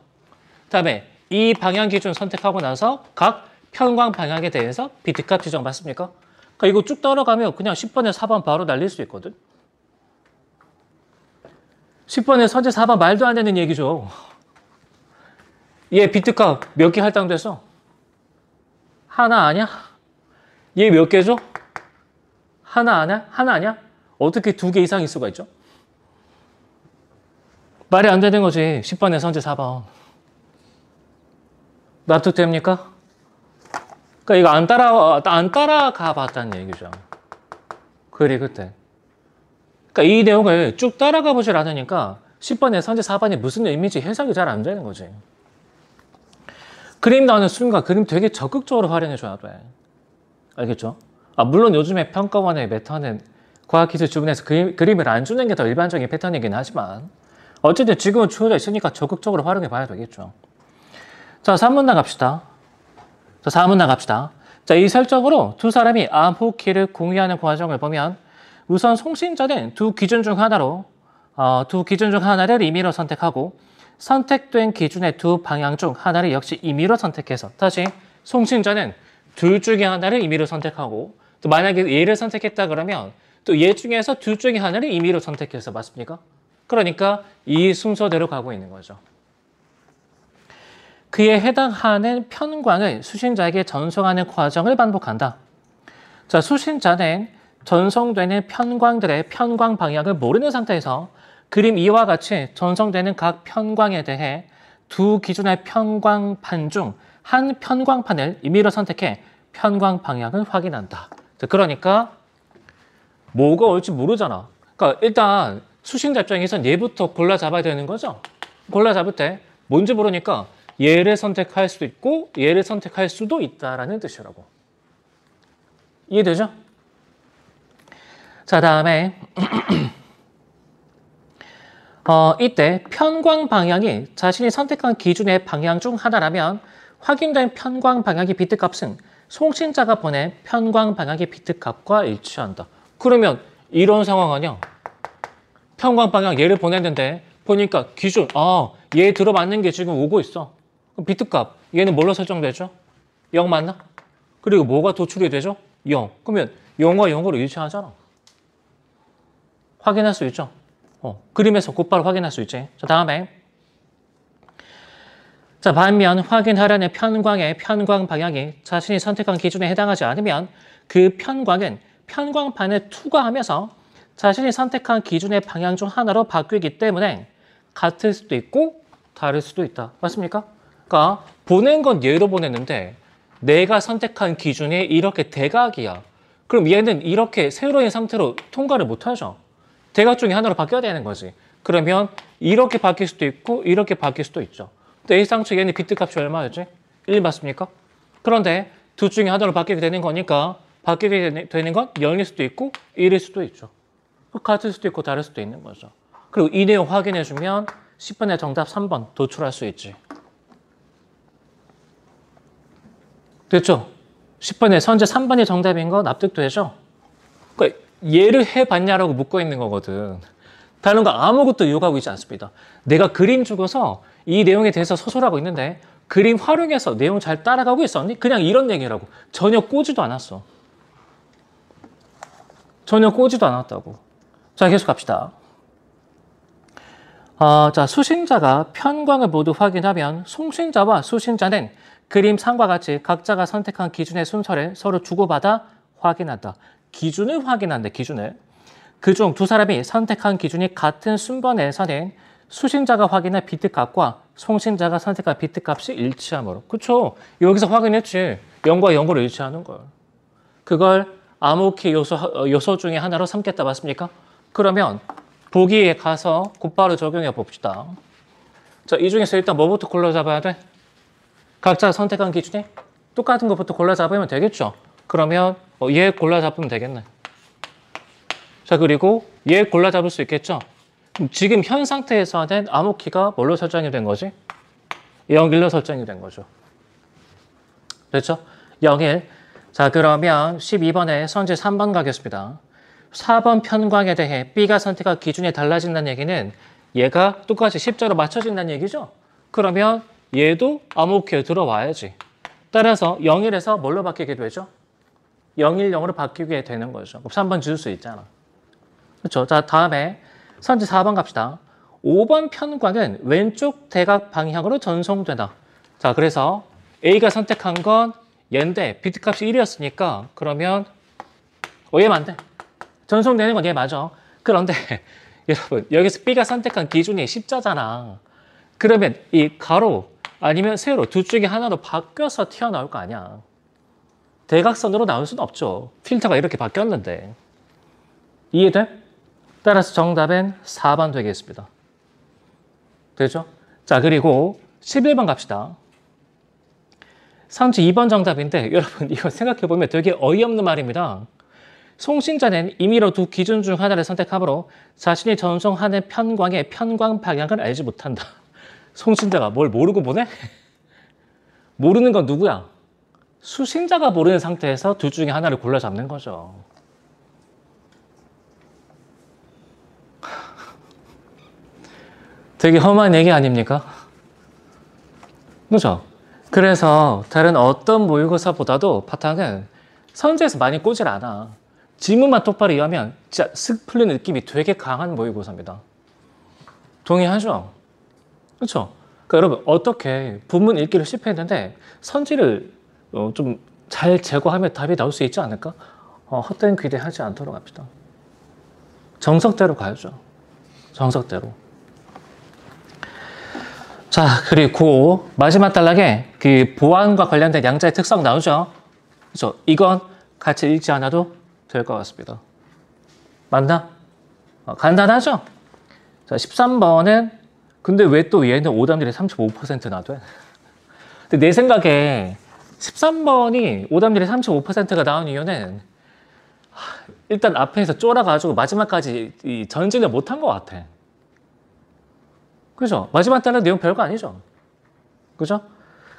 다음에 이 방향 기준 선택하고 나서 각 편광 방향에 대해서 비트값 지정 맞습니까? 그러니까 이거 쭉 따라가면 그냥 10번에 4번 바로 날릴 수 있거든. 10번에 선제 4번 말도 안 되는 얘기죠. 얘 비트값 몇 개 할당돼서? 하나 아니야? 얘 몇 개죠? 하나 아니야? 하나 아니야? 어떻게 2개 이상일 수가 있죠? 말이 안 되는 거지. 10번에 선제 4번. 납득됩니까? 그러니까 이거 안 따라가 봤다는 얘기죠. 그래, 그때. 그러니까 이 내용을 쭉 따라가 보질 않으니까 10번에 선제 4번이 무슨 의미인지 해석이 잘 안 되는 거지. 그림 나오는 순간 그림 되게 적극적으로 활용해줘야 돼. 알겠죠? 물론 요즘에 평가원의 메타는 과학기술 주변에서 그림을 안 주는 게 더 일반적인 패턴이긴 하지만 어쨌든 지금은 주어져 있으니까 적극적으로 활용해 봐야 되겠죠. 자, 3문단 갑시다. 자, 4문단 갑시다. 자, 이 설정으로 두 사람이 암호키를 공유하는 과정을 보면 우선 송신자는 두 기준 중 하나를 임의로 선택하고 선택된 기준의 두 방향 중 하나를 역시 임의로 선택해서 다시 송신자는 둘 중에 하나를 임의로 선택하고 또 만약에 얘를 선택했다 그러면 또 얘 중에서 둘 중에 하나를 임의로 선택해서 맞습니까? 그러니까 이 순서대로 가고 있는 거죠. 그에 해당하는 편광을 수신자에게 전송하는 과정을 반복한다. 자, 수신자는 전송되는 편광들의 편광 방향을 모르는 상태에서 그림 2와 같이 전송되는 각 편광에 대해 두 기준의 편광판 중 한 편광판을 임의로 선택해 편광 방향을 확인한다. 자, 그러니까 뭐가 올지 모르잖아. 그러니까 일단 수신자 입장에선 얘부터 골라 잡아야 되는 거죠. 골라 잡을 때 뭔지 모르니까 얘를 선택할 수도 있고 얘를 선택할 수도 있다라는 뜻이라고. 이해되죠? 자, 다음에 이때 편광 방향이 자신이 선택한 기준의 방향 중 하나라면 확인된 편광 방향의 비트값은 송신자가 보낸 편광 방향의 비트값과 일치한다. 그러면 이런 상황 아니야? 편광 방향 얘를 보냈는데 보니까 기준, 얘 들어맞는 게 지금 오고 있어. 그럼 비트값, 얘는 뭘로 설정되죠? 0 맞나? 그리고 뭐가 도출이 되죠? 0. 그러면 0과 0으로 일치하잖아. 확인할 수 있죠? 그림에서 곧바로 확인할 수 있지. 자, 다음에. 자, 반면 확인하려는 편광의 편광 방향이 자신이 선택한 기준에 해당하지 않으면 그 편광은 편광판을 투과하면서 자신이 선택한 기준의 방향 중 하나로 바뀌기 때문에 같을 수도 있고 다를 수도 있다. 맞습니까? 그러니까 보낸 건 얘로 보냈는데 내가 선택한 기준이 이렇게 대각이야. 그럼 얘는 이렇게 세로인 상태로 통과를 못하죠. 대각 중에 하나로 바뀌어야 되는 거지. 그러면 이렇게 바뀔 수도 있고 이렇게 바뀔 수도 있죠. 또 A상처 얘는 비트값이 얼마였지? 1 맞습니까? 그런데 둘 중에 하나로 바뀌게 되는 거니까 바뀌게 되는 건 0일 수도 있고 1일 수도 있죠. 같을 수도 있고 다를 수도 있는 거죠. 그리고 이 내용 확인해주면 10번의 정답 3번 도출할 수 있지. 됐죠? 10번의 선제 3번이 정답인 거 납득되죠? 그러니까 얘를 해봤냐라고 묻고 있는 거거든. 다른 거 아무것도 요구하고 있지 않습니다. 내가 그림 주고서 이 내용에 대해서 서술하고 있는데 그림 활용해서 내용 잘 따라가고 있었니? 그냥 이런 얘기라고. 전혀 꼬지도 않았어. 전혀 꼬지도 않았다고. 자, 계속 갑시다. 자, 수신자가 편광을 모두 확인하면 송신자와 수신자는 그림 3과 같이 각자가 선택한 기준의 순서를 서로 주고받아 확인한다. 기준을 확인한다. 기준을. 그중 두 사람이 선택한 기준이 같은 순번에서는 수신자가 확인한 비트값과 송신자가 선택한 비트값이 일치하므로. 그쵸? 여기서 확인했지. 0과 0으로 일치하는 걸. 그걸 암호키 요소 중에 하나로 삼겠다. 맞습니까? 그러면 보기에 가서 곧바로 적용해 봅시다. 자, 이 중에서 일단 뭐부터 골라 잡아야 돼? 각자 선택한 기준이 똑같은 것부터 골라 잡으면 되겠죠? 그러면 얘 골라 잡으면 되겠네. 자, 그리고 얘 골라 잡을 수 있겠죠? 지금 현 상태에서는 암호키가 뭘로 설정이 된 거지? 0일로 설정이 된 거죠. 됐죠? 0일. 자, 그러면 12번에 선지 3번 가겠습니다. 4번 편광에 대해 B가 선택한 기준이 달라진다는 얘기는 얘가 똑같이 십자로 맞춰진다는 얘기죠? 그러면 얘도 암호키에 들어와야지. 따라서 0일에서 뭘로 바뀌게 되죠? 0일 0으로 바뀌게 되는 거죠. 3번 지울 수 있잖아. 그렇죠? 자, 다음에 선지 4번 갑시다. 5번 편광은 왼쪽 대각 방향으로 전송되다. 자, 그래서 A가 선택한 건 얘인데 비트값이 1이었으니까 그러면 얘만 안 돼. 전송되는 건 얘 맞아. 그런데 여러분 여기서 B가 선택한 기준이 십자잖아. 그러면 이 가로 아니면 세로 둘 중에 하나로 바뀌어서 튀어나올 거 아니야. 대각선으로 나올 수는 없죠. 필터가 이렇게 바뀌었는데. 이해돼? 따라서 정답은 4번 되겠습니다. 되죠? 자, 그리고 11번 갑시다. 선지 2번 정답인데 여러분 이거 생각해보면 되게 어이없는 말입니다. 송신자는 임의로 두 기준 중 하나를 선택하므로 자신이 전송하는 편광의 편광 방향을 알지 못한다. 송신자가 뭘 모르고 보내? 모르는 건 누구야? 수신자가 모르는 상태에서 둘 중에 하나를 골라 잡는 거죠. 되게 험한 얘기 아닙니까? 그렇죠? 그래서 다른 어떤 모의고사보다도 바탕은 선지에서 많이 꼬질 않아. 지문만 똑바로 이해하면 진짜 슥 풀리는 느낌이 되게 강한 모의고사입니다. 동의하죠? 그렇죠? 그러니까 여러분 어떻게 본문 읽기를 실패했는데 선지를 좀 잘 제거하면 답이 나올 수 있지 않을까? 헛된 기대하지 않도록 합시다. 정석대로 가야죠. 정석대로. 자, 그리고 마지막 단락에 그 보안과 관련된 양자의 특성 나오죠? 그렇죠? 이건 같이 읽지 않아도 될 것 같습니다. 맞나? 간단하죠? 자, 13번은 근데 왜 또 얘는 오답률이 35%나 돼? 근데 내 생각에 13번이 오답률이 35%가 나온 이유는 일단 앞에서 쫄아가지고 마지막까지 전진을 못한 것 같아. 그죠? 마지막 단락 내용 별거 아니죠? 그죠?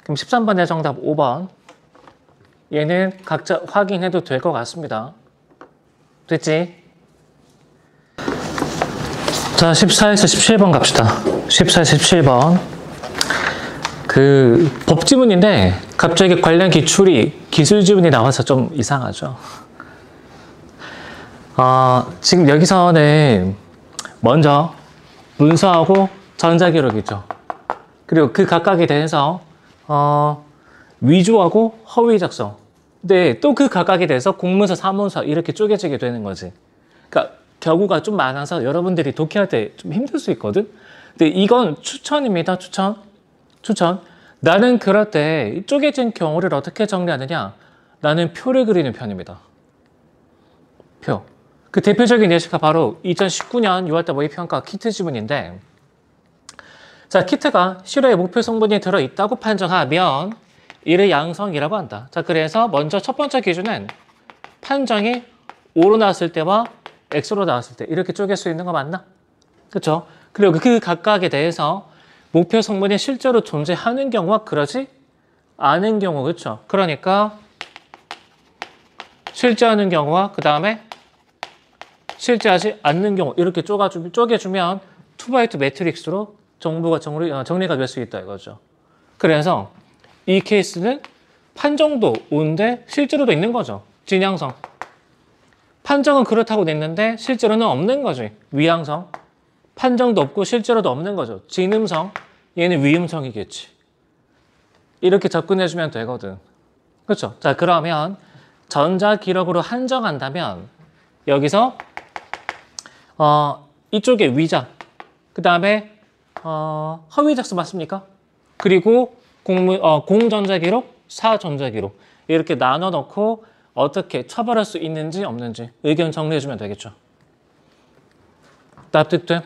그럼 13번의 정답 5번. 얘는 각자 확인해도 될 것 같습니다. 됐지? 자, 14에서 17번 갑시다. 14에서 17번. 그 법지문인데 갑자기 관련 기출이 기술 지문이 나와서 좀 이상하죠. 지금 여기서는 먼저 문서하고 전자기록이죠. 그리고 그 각각에 대해서 위조하고 허위 작성. 근데 또 그 각각에 대해서 공문서, 사문서 이렇게 쪼개지게 되는 거지. 그러니까 경우가 좀 많아서 여러분들이 독해할 때 좀 힘들 수 있거든. 근데 이건 추천입니다. 추천. 나는 그럴 때 쪼개진 경우를 어떻게 정리하느냐? 나는 표를 그리는 편입니다. 표. 그 대표적인 예시가 바로 2019년 6월달 모의평가 키트 지문인데, 자, 키트가 실외의 목표 성분이 들어있다고 판정하면 이를 양성이라고 한다. 자, 그래서 먼저 첫 번째 기준은 판정이 O로 나왔을 때와 X로 나왔을 때 이렇게 쪼갤 수 있는 거 맞나? 그렇죠? 그리고 그 각각에 대해서 목표 성분이 실제로 존재하는 경우와 그러지 않은 경우, 그렇죠? 그러니까 실제하는 경우와 그 다음에 실제하지 않는 경우 이렇게 쪼개주면 2x2 매트릭스로 정보가 정리가 될 수 있다 이거죠. 그래서 이 케이스는 판정도 온데 실제로도 있는 거죠. 진양성. 판정은 그렇다고 냈는데 실제로는 없는 거지. 위양성. 판정도 없고 실제로도 없는 거죠. 진음성. 얘는 위음성이겠지. 이렇게 접근해주면 되거든. 그렇죠? 자, 그러면 전자기록으로 한정한다면 여기서 이쪽에 위작, 그 다음에 허위작성 맞습니까? 그리고 공전자기록, 사전자기록 이렇게 나눠 놓고 어떻게 처벌할 수 있는지 없는지 의견 정리해주면 되겠죠. 납득돼?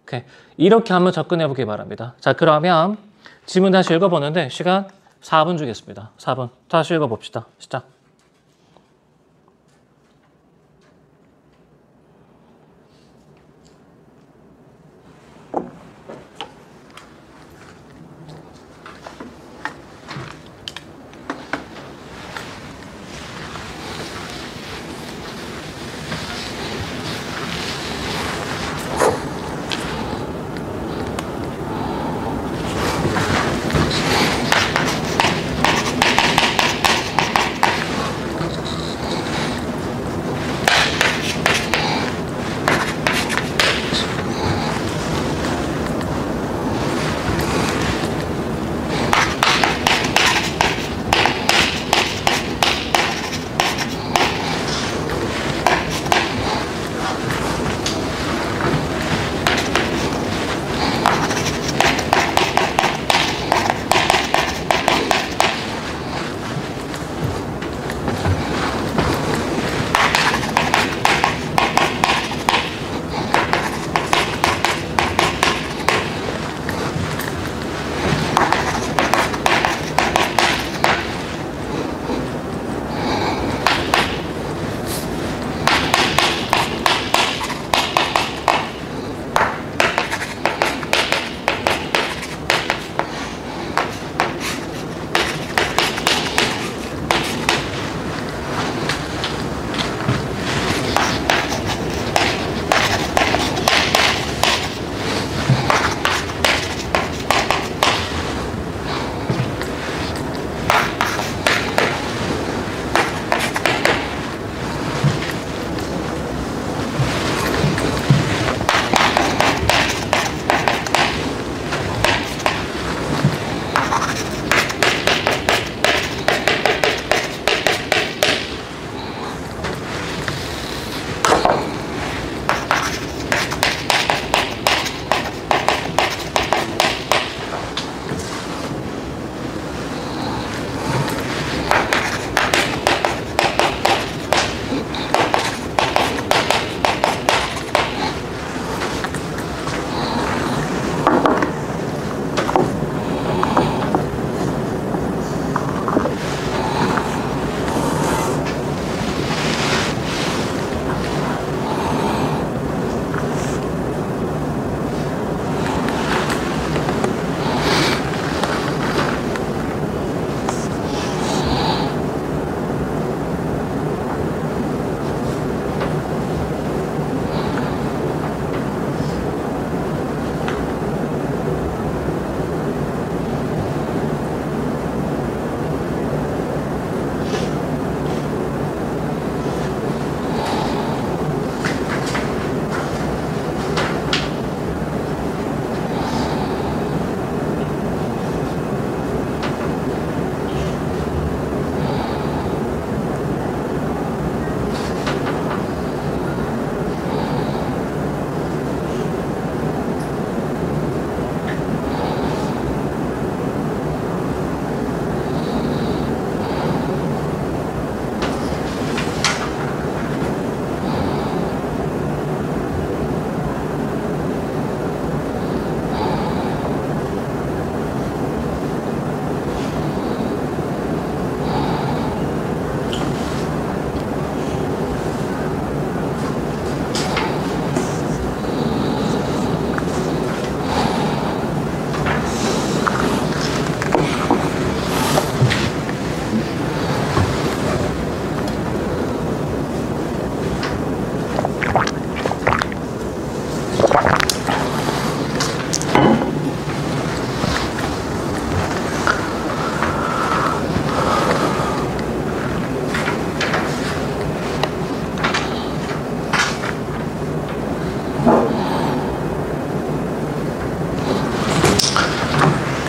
오케이. 이렇게 한번 접근해 보기 바랍니다. 자, 그러면 지문 다시 읽어보는데 시간 4분 주겠습니다. 4분. 다시 읽어봅시다. 시작.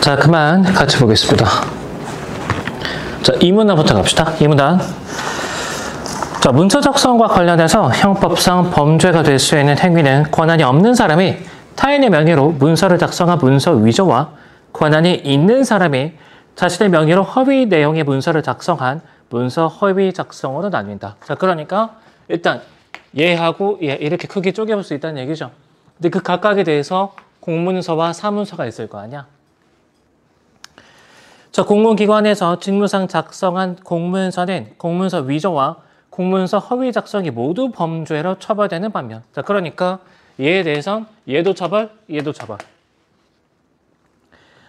자, 그만 같이 보겠습니다. 자, 이 문단부터 갑시다. 이 문단. 자, 문서 작성과 관련해서 형법상 범죄가 될 수 있는 행위는 권한이 없는 사람이 타인의 명의로 문서를 작성한 문서 위조와 권한이 있는 사람이 자신의 명의로 허위 내용의 문서를 작성한 문서 허위 작성으로 나뉜다. 자, 그러니까 일단 얘하고 얘 이렇게 크게 쪼개볼 수 있다는 얘기죠. 근데 그 각각에 대해서 공문서와 사문서가 있을 거 아니야. 자, 공공기관에서 직무상 작성한 공문서는 공문서 위조와 공문서 허위 작성이 모두 범죄로 처벌되는 반면, 자, 그러니까 얘에 대해선 얘도 처벌, 얘도 처벌.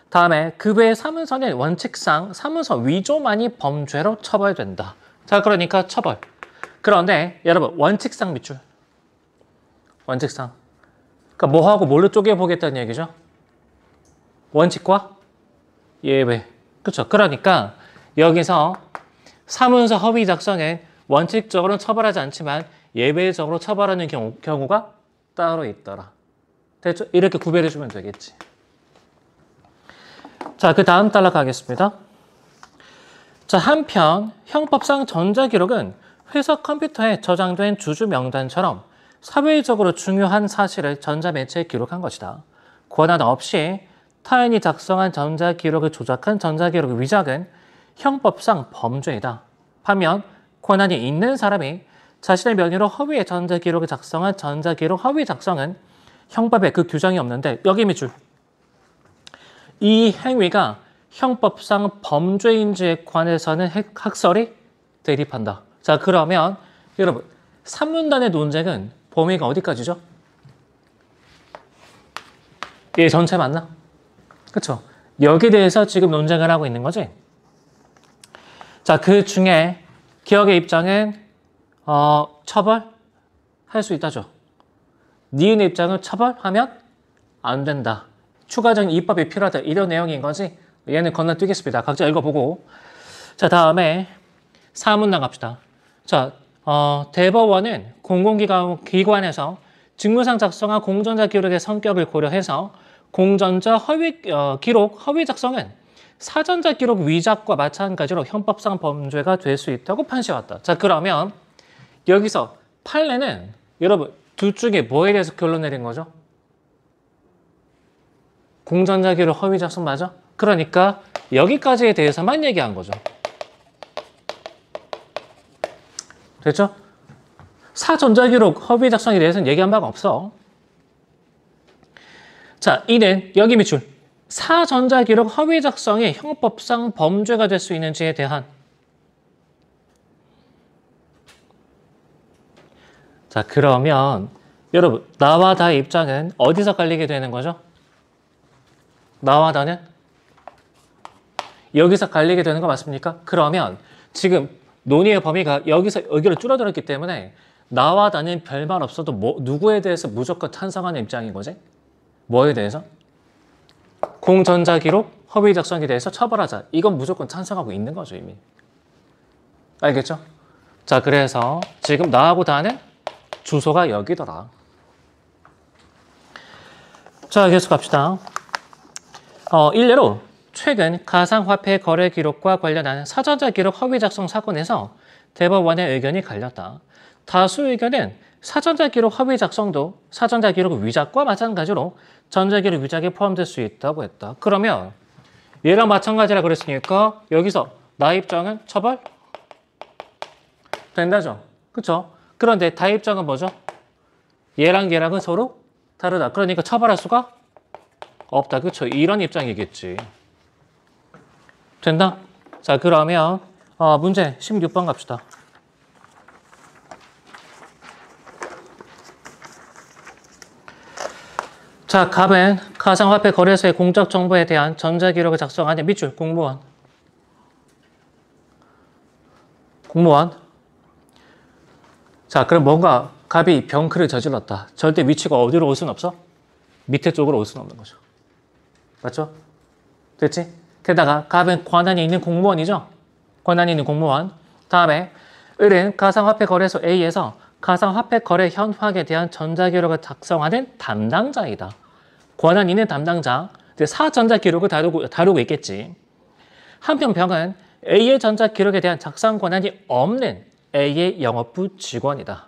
다음에 그 외의 사문서는 원칙상 사문서 위조만이 범죄로 처벌된다. 자, 그러니까 처벌. 그런데 여러분 원칙상 밑줄. 원칙상. 그러니까 뭐하고 뭘로 쪼개보겠다는 얘기죠? 원칙과 예외. 그렇죠? 그러니까 여기서 사문서 허위 작성은 원칙적으로는 처벌하지 않지만 예외적으로 처벌하는 경우가 따로 있더라. 됐죠? 이렇게 구별해 주면 되겠지. 자, 그 다음 단락 가겠습니다. 자, 한편 형법상 전자기록은 회사 컴퓨터에 저장된 주주 명단처럼 사회적으로 중요한 사실을 전자매체에 기록한 것이다. 권한 없이 타인이 작성한 전자기록을 조작한 전자기록 위작은 형법상 범죄이다. 반면 권한이 있는 사람이 자신의 명의로 허위의 전자기록을 작성한 전자기록 허위 작성은 형법에 그 규정이 없는데 여기 밑줄. 이 행위가 형법상 범죄인지에 관해서는 학설이 대립한다. 자, 그러면 여러분 3문단의 논쟁은 범위가 어디까지죠? 얘 전체 맞나? 그렇죠? 여기에 대해서 지금 논쟁을 하고 있는 거지. 자, 그 중에 기억의 입장은 처벌할 수 있다죠. 니은의 입장은 처벌하면 안 된다. 추가적인 입법이 필요하다. 이런 내용인 거지. 얘는 건너뛰겠습니다. 각자 읽어보고. 자, 다음에 4문단 갑시다. 자, 대법원은 공공기관에서 직무상 작성한 공전자 기록의 성격을 고려해서 공전자 기록 허위 작성은 사전자 기록 위작과 마찬가지로 형법상 범죄가 될 수 있다고 판시해왔다. 자, 그러면 여기서 판례는 여러분 둘 중에 뭐에 대해서 결론 내린 거죠? 공전자 기록 허위 작성 맞아? 그러니까 여기까지에 대해서만 얘기한 거죠. 됐죠? 사전자 기록 허위 작성에 대해서는 얘기한 바가 없어. 자, 이는 여기 밑줄. 사전자 기록 허위 작성이 형법상 범죄가 될 수 있는지에 대한. 자, 그러면 여러분 나와 다의 입장은 어디서 갈리게 되는 거죠? 나와 다는 여기서 갈리게 되는 거 맞습니까? 그러면 지금 논의의 범위가 여기로 줄어들었기 때문에 나와 다는 별말 없어도 누구에 대해서 무조건 찬성하는 입장인 거지? 뭐에 대해서? 공전자기록 허위 작성에 대해서 처벌하자. 이건 무조건 찬성하고 있는 거죠, 이미. 알겠죠? 자, 그래서 지금 나하고 다는 주소가 여기더라. 자, 계속 갑시다. 일례로 최근 가상화폐 거래 기록과 관련한 사전자 기록 허위 작성 사건에서 대법원의 의견이 갈렸다. 다수 의견은 사전자 기록 허위 작성도 사전자 기록 위작과 마찬가지로 전자기록 위작에 포함될 수 있다고 했다. 그러면 얘랑 마찬가지라 그랬으니까 여기서 나 입장은 처벌? 된다죠? 그쵸? 그런데 다 입장은 뭐죠? 얘랑 얘랑은 서로 다르다. 그러니까 처벌할 수가 없다. 그쵸? 이런 입장이겠지. 된다? 자, 그러면 문제 16번 갑시다. 자, 갑은 가상화폐 거래소의 공적 정보에 대한 전자기록을 작성하는 밑줄 공무원. 자, 그럼 뭔가 갑이 병크를 저질렀다. 절대 위치가 어디로 올 수는 없어? 밑에 쪽으로 올 수는 없는 거죠. 맞죠? 됐지? 게다가 갑은 권한이 있는 공무원이죠? 권한이 있는 공무원. 다음에 을은 가상화폐 거래소 A에서 가상화폐 거래 현황에 대한 전자기록을 작성하는 담당자이다. 권한 있는 담당자, 사전자 기록을 다루고 있겠지. 한편 병은 A의 전자 기록에 대한 작성 권한이 없는 A의 영업부 직원이다.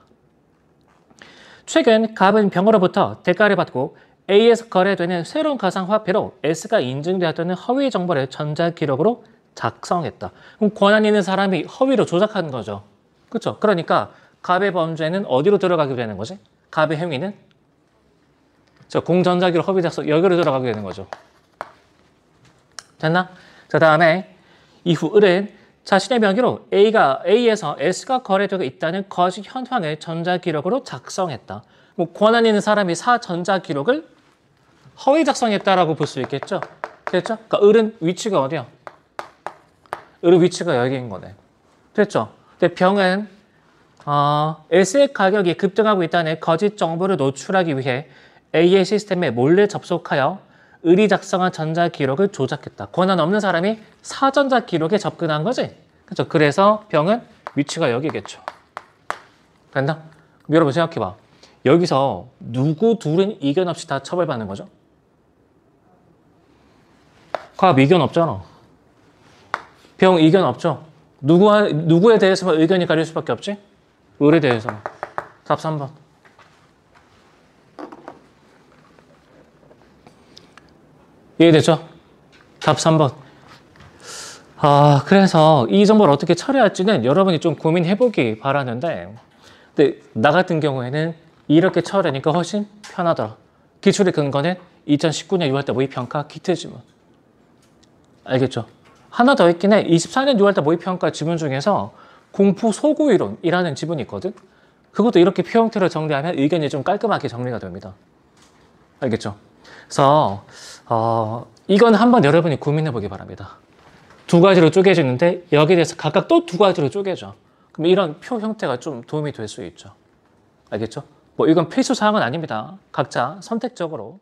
최근 갑은 병으로부터 대가를 받고 A에서 거래되는 새로운 가상화폐로 S가 인증되었다는 허위 정보를 전자기록으로 작성했다. 그럼 권한 있는 사람이 허위로 조작하는 거죠. 그렇죠? 그러니까 갑의 범죄는 어디로 들어가게 되는 거지? 갑의 행위는 공전자기록 허위 작성 여기로 들어가게 되는 거죠. 됐나? 자, 다음에 이후 을은 자신의 명의로 A에서 S가 거래되고 있다는 거짓 현황을 전자기록으로 작성했다. 뭐 권한 있는 사람이 전자기록을 허위 작성했다라고 볼 수 있겠죠? 됐죠? 그러니까 을은 위치가 어디야? 을의 위치가 여기인 거네. 됐죠? 근데 병은 S의 가격이 급등하고 있다는 거짓 정보를 노출하기 위해 A의 시스템에 몰래 접속하여 을이 작성한 전자기록을 조작했다. 권한 없는 사람이 사전자 기록에 접근한 거지? 그렇죠? 그래서 병은 위치가 여기겠죠. 된다? 그럼 여러분 생각해봐. 여기서 누구 둘은 이견 없이 다 처벌받는 거죠? 갑 이견 없잖아. 병 이견 없죠? 누구에 대해서만 의견이 갈릴 수밖에 없지? 을에 대해서만. 답 3번. 이해되죠? 답 3번. 그래서 이 정보를 어떻게 처리할지는 여러분이 좀 고민해보기 바라는데, 근데 나 같은 경우에는 이렇게 처리하니까 훨씬 편하더라. 기출의 근거는 2019년 6월달 모의평가 기트 지문. 알겠죠? 하나 더 있긴 해. 24년 6월달 모의평가 지문 중에서 공포 소구 이론이라는 지문이 있거든? 그것도 이렇게 표 형태로 정리하면 의견이 좀 깔끔하게 정리가 됩니다. 알겠죠? 그래서 이건 한번 여러분이 고민해 보기 바랍니다. 두 가지로 쪼개지는데 여기에 대해서 각각 또 두 가지로 쪼개져. 그럼 이런 표 형태가 좀 도움이 될 수 있죠. 알겠죠? 뭐 이건 필수 사항은 아닙니다. 각자 선택적으로